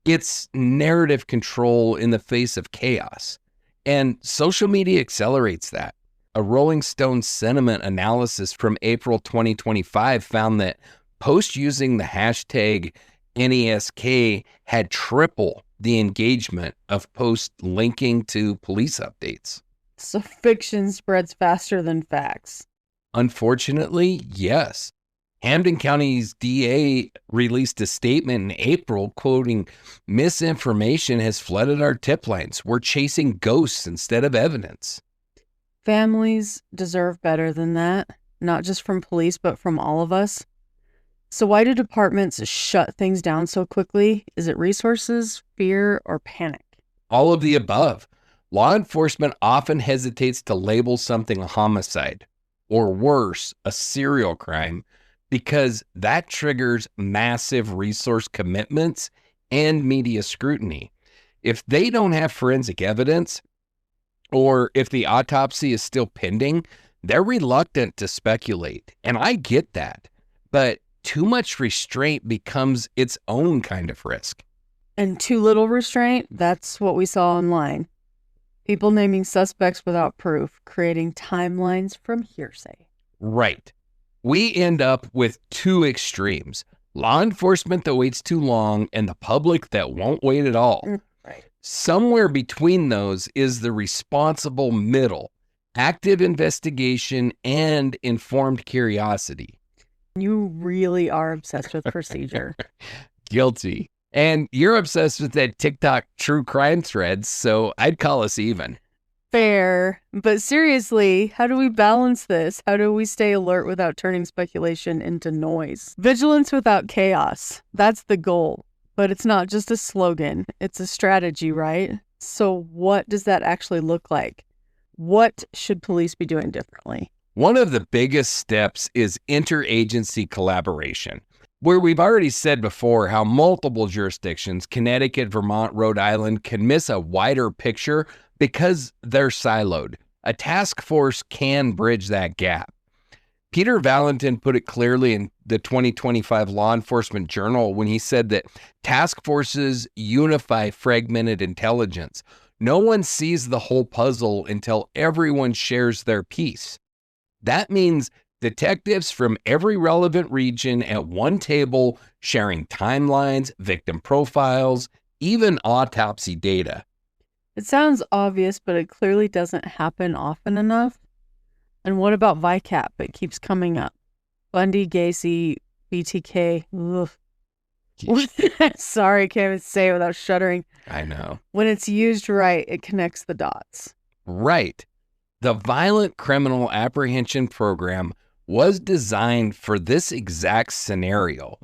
It's narrative control in the face of chaos. And social media accelerates that. A Rolling Stone sentiment analysis from April 2025 found that posts using the hashtag NESK had triple the engagement of posts linking to police updates. So fiction spreads faster than facts. Unfortunately, yes. Hampden County's DA released a statement in April quoting, "Misinformation has flooded our tip lines. We're chasing ghosts instead of evidence." Families deserve better than that, not just from police, but from all of us. So why do departments shut things down so quickly? Is it resources, fear, or panic? All of the above. Law enforcement often hesitates to label something a homicide, or worse, a serial crime, because that triggers massive resource commitments and media scrutiny. If they don't have forensic evidence, or if the autopsy is still pending, they're reluctant to speculate. And I get that. But too much restraint becomes its own kind of risk. And too little restraint, that's what we saw online. People naming suspects without proof, creating timelines from hearsay. Right. We end up with two extremes. Law enforcement that waits too long and the public that won't wait at all. Right. Somewhere between those is the responsible middle, active investigation and informed curiosity. You really are obsessed with procedure. Guilty. And you're obsessed with that TikTok true crime threads, so I'd call us even. Fair. But seriously, how do we balance this? How do we stay alert without turning speculation into noise? Vigilance without chaos. That's the goal. But it's not just a slogan. It's a strategy, right? So what does that actually look like? What should police be doing differently? One of the biggest steps is interagency collaboration, where we've already said before how multiple jurisdictions, Connecticut, Vermont, Rhode Island, can miss a wider picture because they're siloed. A task force can bridge that gap. Peter Valentin put it clearly in the 2025 Law Enforcement Journal when he said that task forces unify fragmented intelligence. No one sees the whole puzzle until everyone shares their piece. That means detectives from every relevant region at one table sharing timelines, victim profiles, even autopsy data. It sounds obvious, but it clearly doesn't happen often enough. And what about VICAP? It keeps coming up. Bundy, Gacy, BTK. Ugh. Sorry, I can't even say it without shuddering. I know. When it's used right, it connects the dots. Right. The Violent Criminal Apprehension Program was designed for this exact scenario.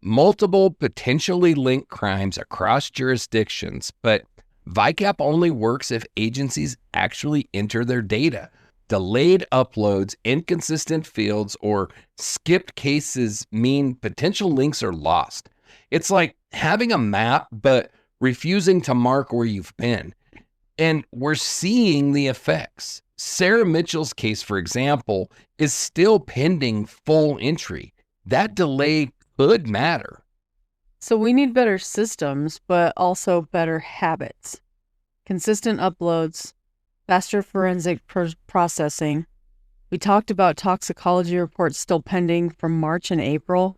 Multiple potentially linked crimes across jurisdictions, but VICAP only works if agencies actually enter their data. Delayed uploads, inconsistent fields, or skipped cases mean potential links are lost. It's like having a map, but refusing to mark where you've been. And we're seeing the effects. Sarah Mitchell's case, for example, is still pending full entry. That delay could matter. So we need better systems, but also better habits. Consistent uploads, faster forensic processing. We talked about toxicology reports still pending from March and April.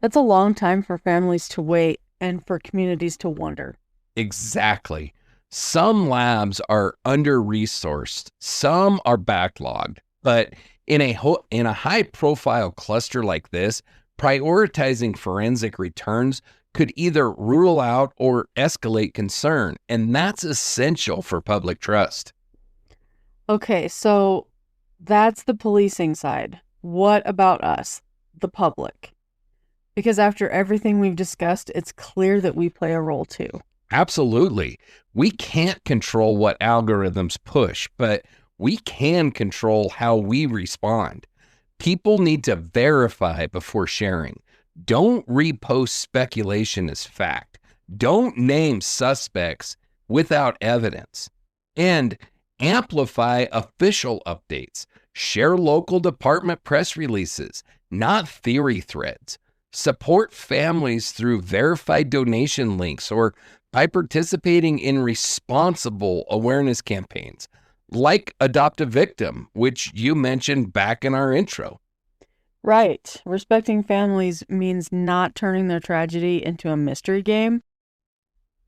That's a long time for families to wait and for communities to wonder. Exactly. Some labs are under-resourced, some are backlogged, but in a high-profile cluster like this, prioritizing forensic returns could either rule out or escalate concern, and that's essential for public trust. Okay, so that's the policing side. What about us, the public? Because after everything we've discussed, it's clear that we play a role too. Absolutely. We can't control what algorithms push, but we can control how we respond. People need to verify before sharing. Don't repost speculation as fact. Don't name suspects without evidence. And amplify official updates. Share local department press releases, not theory threads. Support families through verified donation links or by participating in responsible awareness campaigns like Adopt a Victim, which you mentioned back in our intro. Right. Respecting families means not turning their tragedy into a mystery game.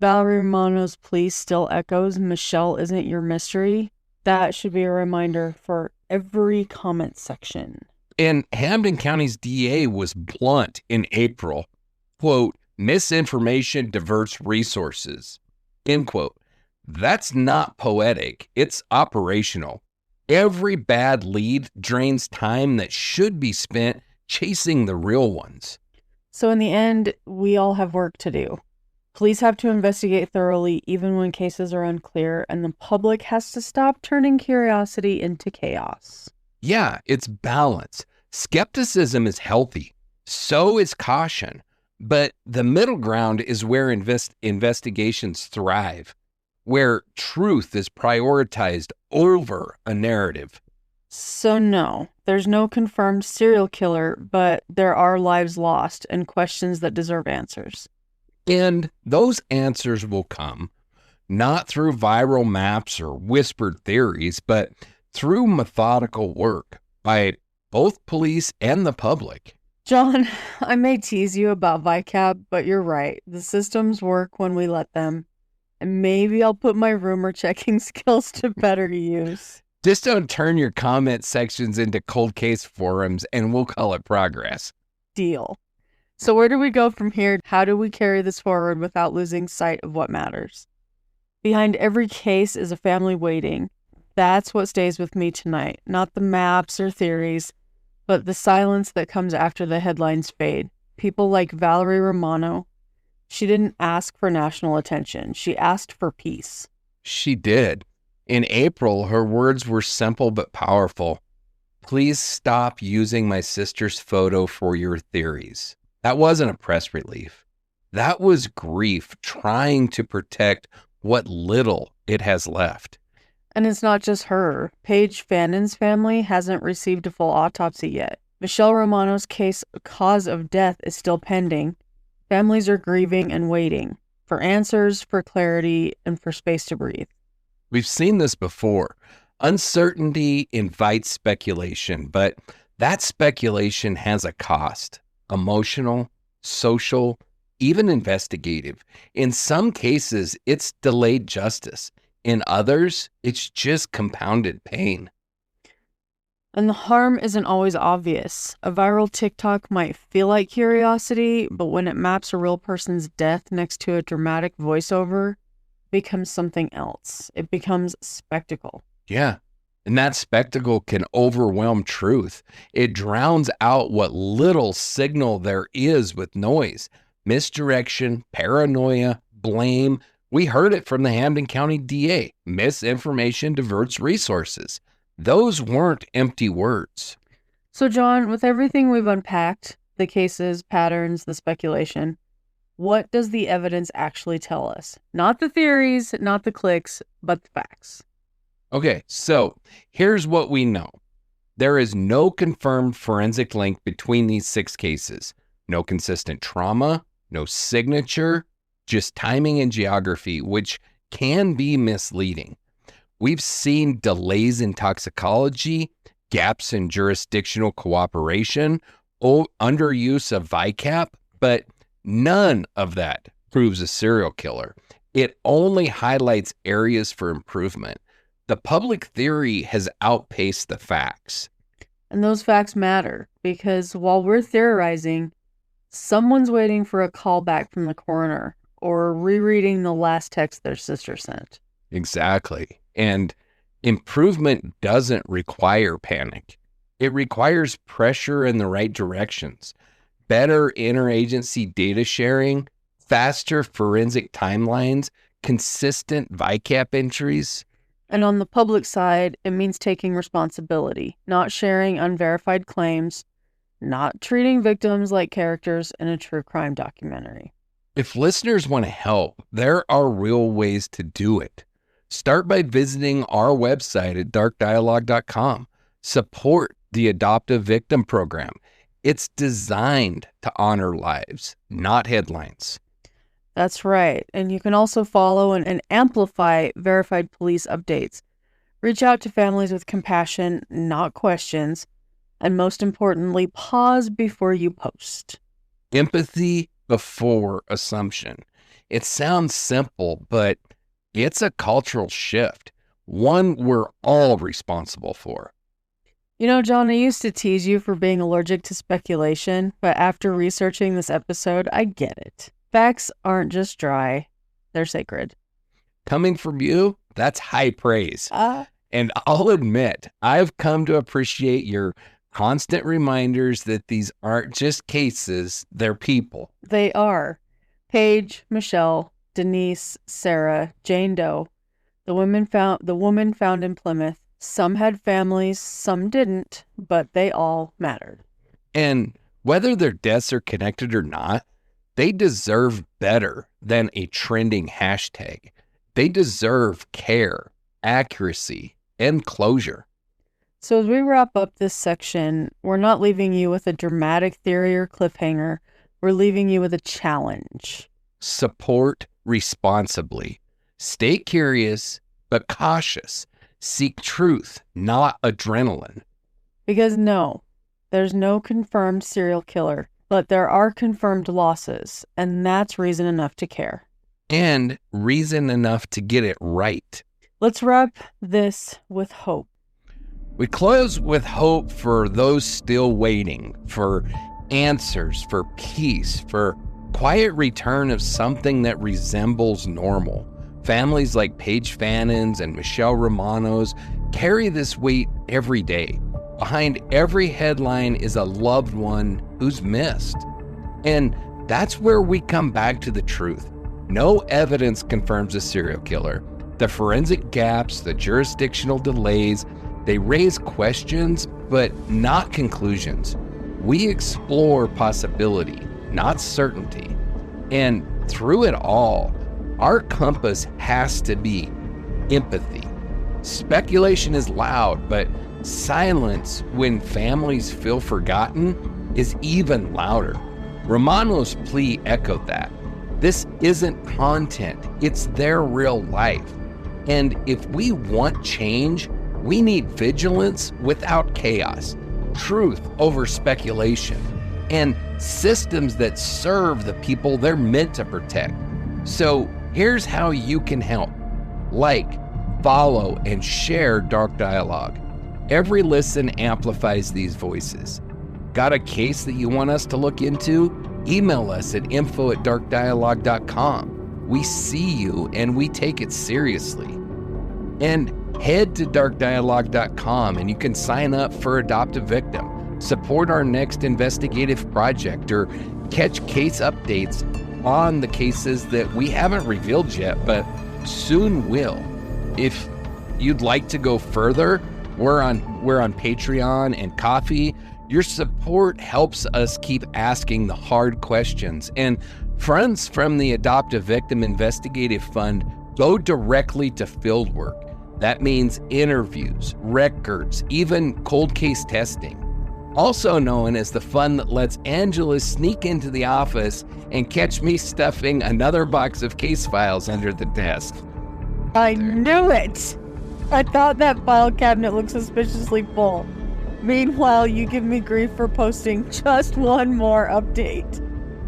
Valerie Romano's plea still echoes, Michelle isn't your mystery. That should be a reminder for every comment section. And Hampden County's DA was blunt in April, quote, misinformation diverts resources, end quote. That's not poetic, it's operational. Every bad lead drains time that should be spent chasing the real ones. So in the end, we all have work to do. Police have to investigate thoroughly even when cases are unclear, and the public has to stop turning curiosity into chaos. Yeah, it's balance. Skepticism is healthy. So is caution. But the middle ground is where investigations thrive, where truth is prioritized over a narrative. So no, there's no confirmed serial killer, but there are lives lost and questions that deserve answers. And those answers will come, not through viral maps or whispered theories, but through methodical work by both police and the public. John, I may tease you about VICAP, but you're right. The systems work when we let them. And maybe I'll put my rumor checking skills to better use. Just don't turn your comment sections into cold case forums and we'll call it progress. Deal. So where do we go from here? How do we carry this forward without losing sight of what matters? Behind every case is a family waiting. That's what stays with me tonight. Not the maps or theories, but the silence that comes after the headlines fade. People like Valerie Romano. She didn't ask for national attention. She asked for peace. She did. In April, her words were simple but powerful. Please stop using my sister's photo for your theories. That wasn't a press relief. That was grief trying to protect what little it has left. And it's not just her. Paige Fannon's family hasn't received a full autopsy yet. Michelle Romano's cause of death is still pending. Families are grieving and waiting for answers, for clarity, and for space to breathe. We've seen this before. Uncertainty invites speculation, but that speculation has a cost. Emotional, social, even investigative. In some cases, it's delayed justice. In others, it's just compounded pain. And the harm isn't always obvious. A viral TikTok might feel like curiosity, but when it maps a real person's death next to a dramatic voiceover, it becomes something else. It becomes spectacle. Yeah. And that spectacle can overwhelm truth. It drowns out what little signal there is with noise, misdirection, paranoia, blame. We heard it from the Hampden County DA. Misinformation diverts resources. Those weren't empty words. So, John, with everything we've unpacked, the cases, patterns, the speculation, what does the evidence actually tell us? Not the theories, not the clicks, but the facts. Okay, so here's what we know. There is no confirmed forensic link between these 6 cases. No consistent trauma, no signature, just timing and geography, which can be misleading. We've seen delays in toxicology, gaps in jurisdictional cooperation, underuse of VICAP, but none of that proves a serial killer. It only highlights areas for improvement. The public theory has outpaced the facts. And those facts matter because while we're theorizing, someone's waiting for a call back from the coroner or rereading the last text their sister sent. Exactly. And Improvement doesn't require panic. It requires pressure in the right directions, better interagency data sharing, faster forensic timelines, consistent VICAP entries. And on the public side, it means taking responsibility, not sharing unverified claims, not treating victims like characters in a true crime documentary. If listeners want to help, there are real ways to do it. Start by visiting our website at darkdialogue.com. Support the Adoptive Victim Program. It's designed to honor lives, not headlines. That's right. And you can also follow and amplify verified police updates. Reach out to families with compassion, not questions. And most importantly, pause before you post. Empathy before assumption. It sounds simple, but it's a cultural shift, one we're all responsible for. You know, John, I used to tease you for being allergic to speculation, but after researching this episode, I get it. Facts aren't just dry, they're sacred. Coming from you, that's high praise. And I'll admit, I've come to appreciate your constant reminders that these aren't just cases, they're people. They are. Paige, Michelle, Denise, Sarah, Jane Doe, the woman found in Plymouth. Some had families, some didn't, but they all mattered. And whether their deaths are connected or not, they deserve better than a trending hashtag. They deserve care, accuracy, and closure. So as we wrap up this section, we're not leaving you with a dramatic theory or cliffhanger. We're leaving you with a challenge. Support responsibly. Stay curious, but cautious. Seek truth, not adrenaline. Because no, there's no confirmed serial killer, but there are confirmed losses, and that's reason enough to care. And reason enough to get it right. Let's wrap this with hope. We close with hope for those still waiting, for answers, for peace, for quiet return of something that resembles normal. Families like Paige Fannon's and Michelle Romano's carry this weight every day. Behind every headline is a loved one who's missed. And that's where we come back to the truth. No evidence confirms a serial killer. The forensic gaps, the jurisdictional delays, they raise questions, but not conclusions. We explore possibility, not certainty. And through it all, our compass has to be empathy. Speculation is loud, but silence when families feel forgotten is even louder. Romano's plea echoed that. This isn't content, it's their real life. And if we want change, we need vigilance without chaos, truth over speculation, and systems that serve the people they're meant to protect. So here's how you can help. Like, follow, and share Dark Dialogue. Every listen amplifies these voices. Got a case that you want us to look into? Email us at info@darkdialogue.com. We see you and we take it seriously. And head to darkdialogue.com and you can sign up for Adoptive Victim, support our next investigative project, or catch case updates on the cases that we haven't revealed yet, but soon will. If you'd like to go further, we're on Patreon and Coffee. Your support helps us keep asking the hard questions. And funds from the Adoptive Victim Investigative Fund go directly to field work. That means interviews, records, even cold case testing. Also known as the fund that lets Angela sneak into the office and catch me stuffing another box of case files under the desk. I knew it! I thought that file cabinet looked suspiciously full. Meanwhile, you give me grief for posting just one more update.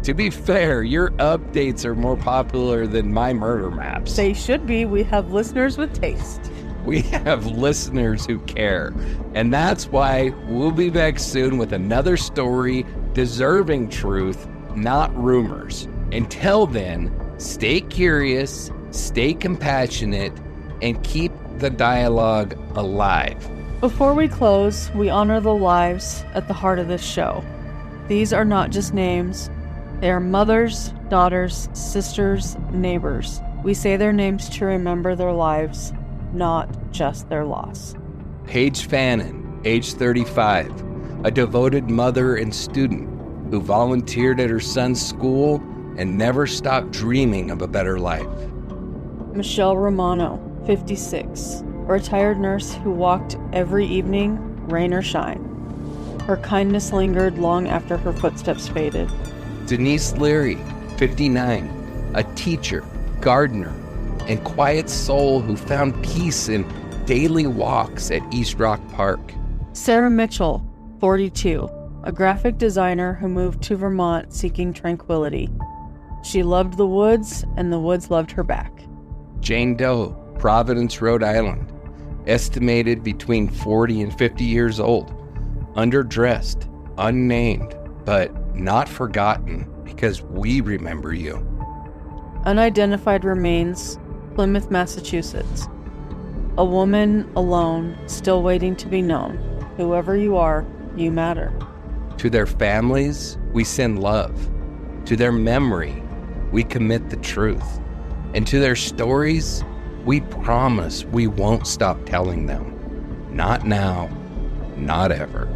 To be fair, your updates are more popular than my murder maps. They should be. We have listeners with taste. We have listeners who care. And that's why we'll be back soon with another story deserving truth, not rumors. Until then, stay curious, stay compassionate, and keep the dialogue alive. Before we close, we honor the lives at the heart of this show. These are not just names. They are mothers, daughters, sisters, neighbors. We say their names to remember their lives, not just their loss. Paige Fannin, age 35, a devoted mother and student who volunteered at her son's school and never stopped dreaming of a better life. Michelle Romano, 56, a retired nurse who walked every evening, rain or shine. Her kindness lingered long after her footsteps faded. Denise Leary, 59, a teacher, gardener, and quiet soul who found peace in daily walks at East Rock Park. Sarah Mitchell, 42, a graphic designer who moved to Vermont seeking tranquility. She loved the woods, and the woods loved her back. Jane Doe, Providence, Rhode Island, estimated between 40 and 50 years old, underdressed, unnamed, but not forgotten because we remember you. Unidentified remains, Plymouth, Massachusetts. A woman alone, still waiting to be known. Whoever you are, you matter. To their families, we send love. To their memory, we commit the truth. And to their stories, we promise we won't stop telling them. Not now, not ever.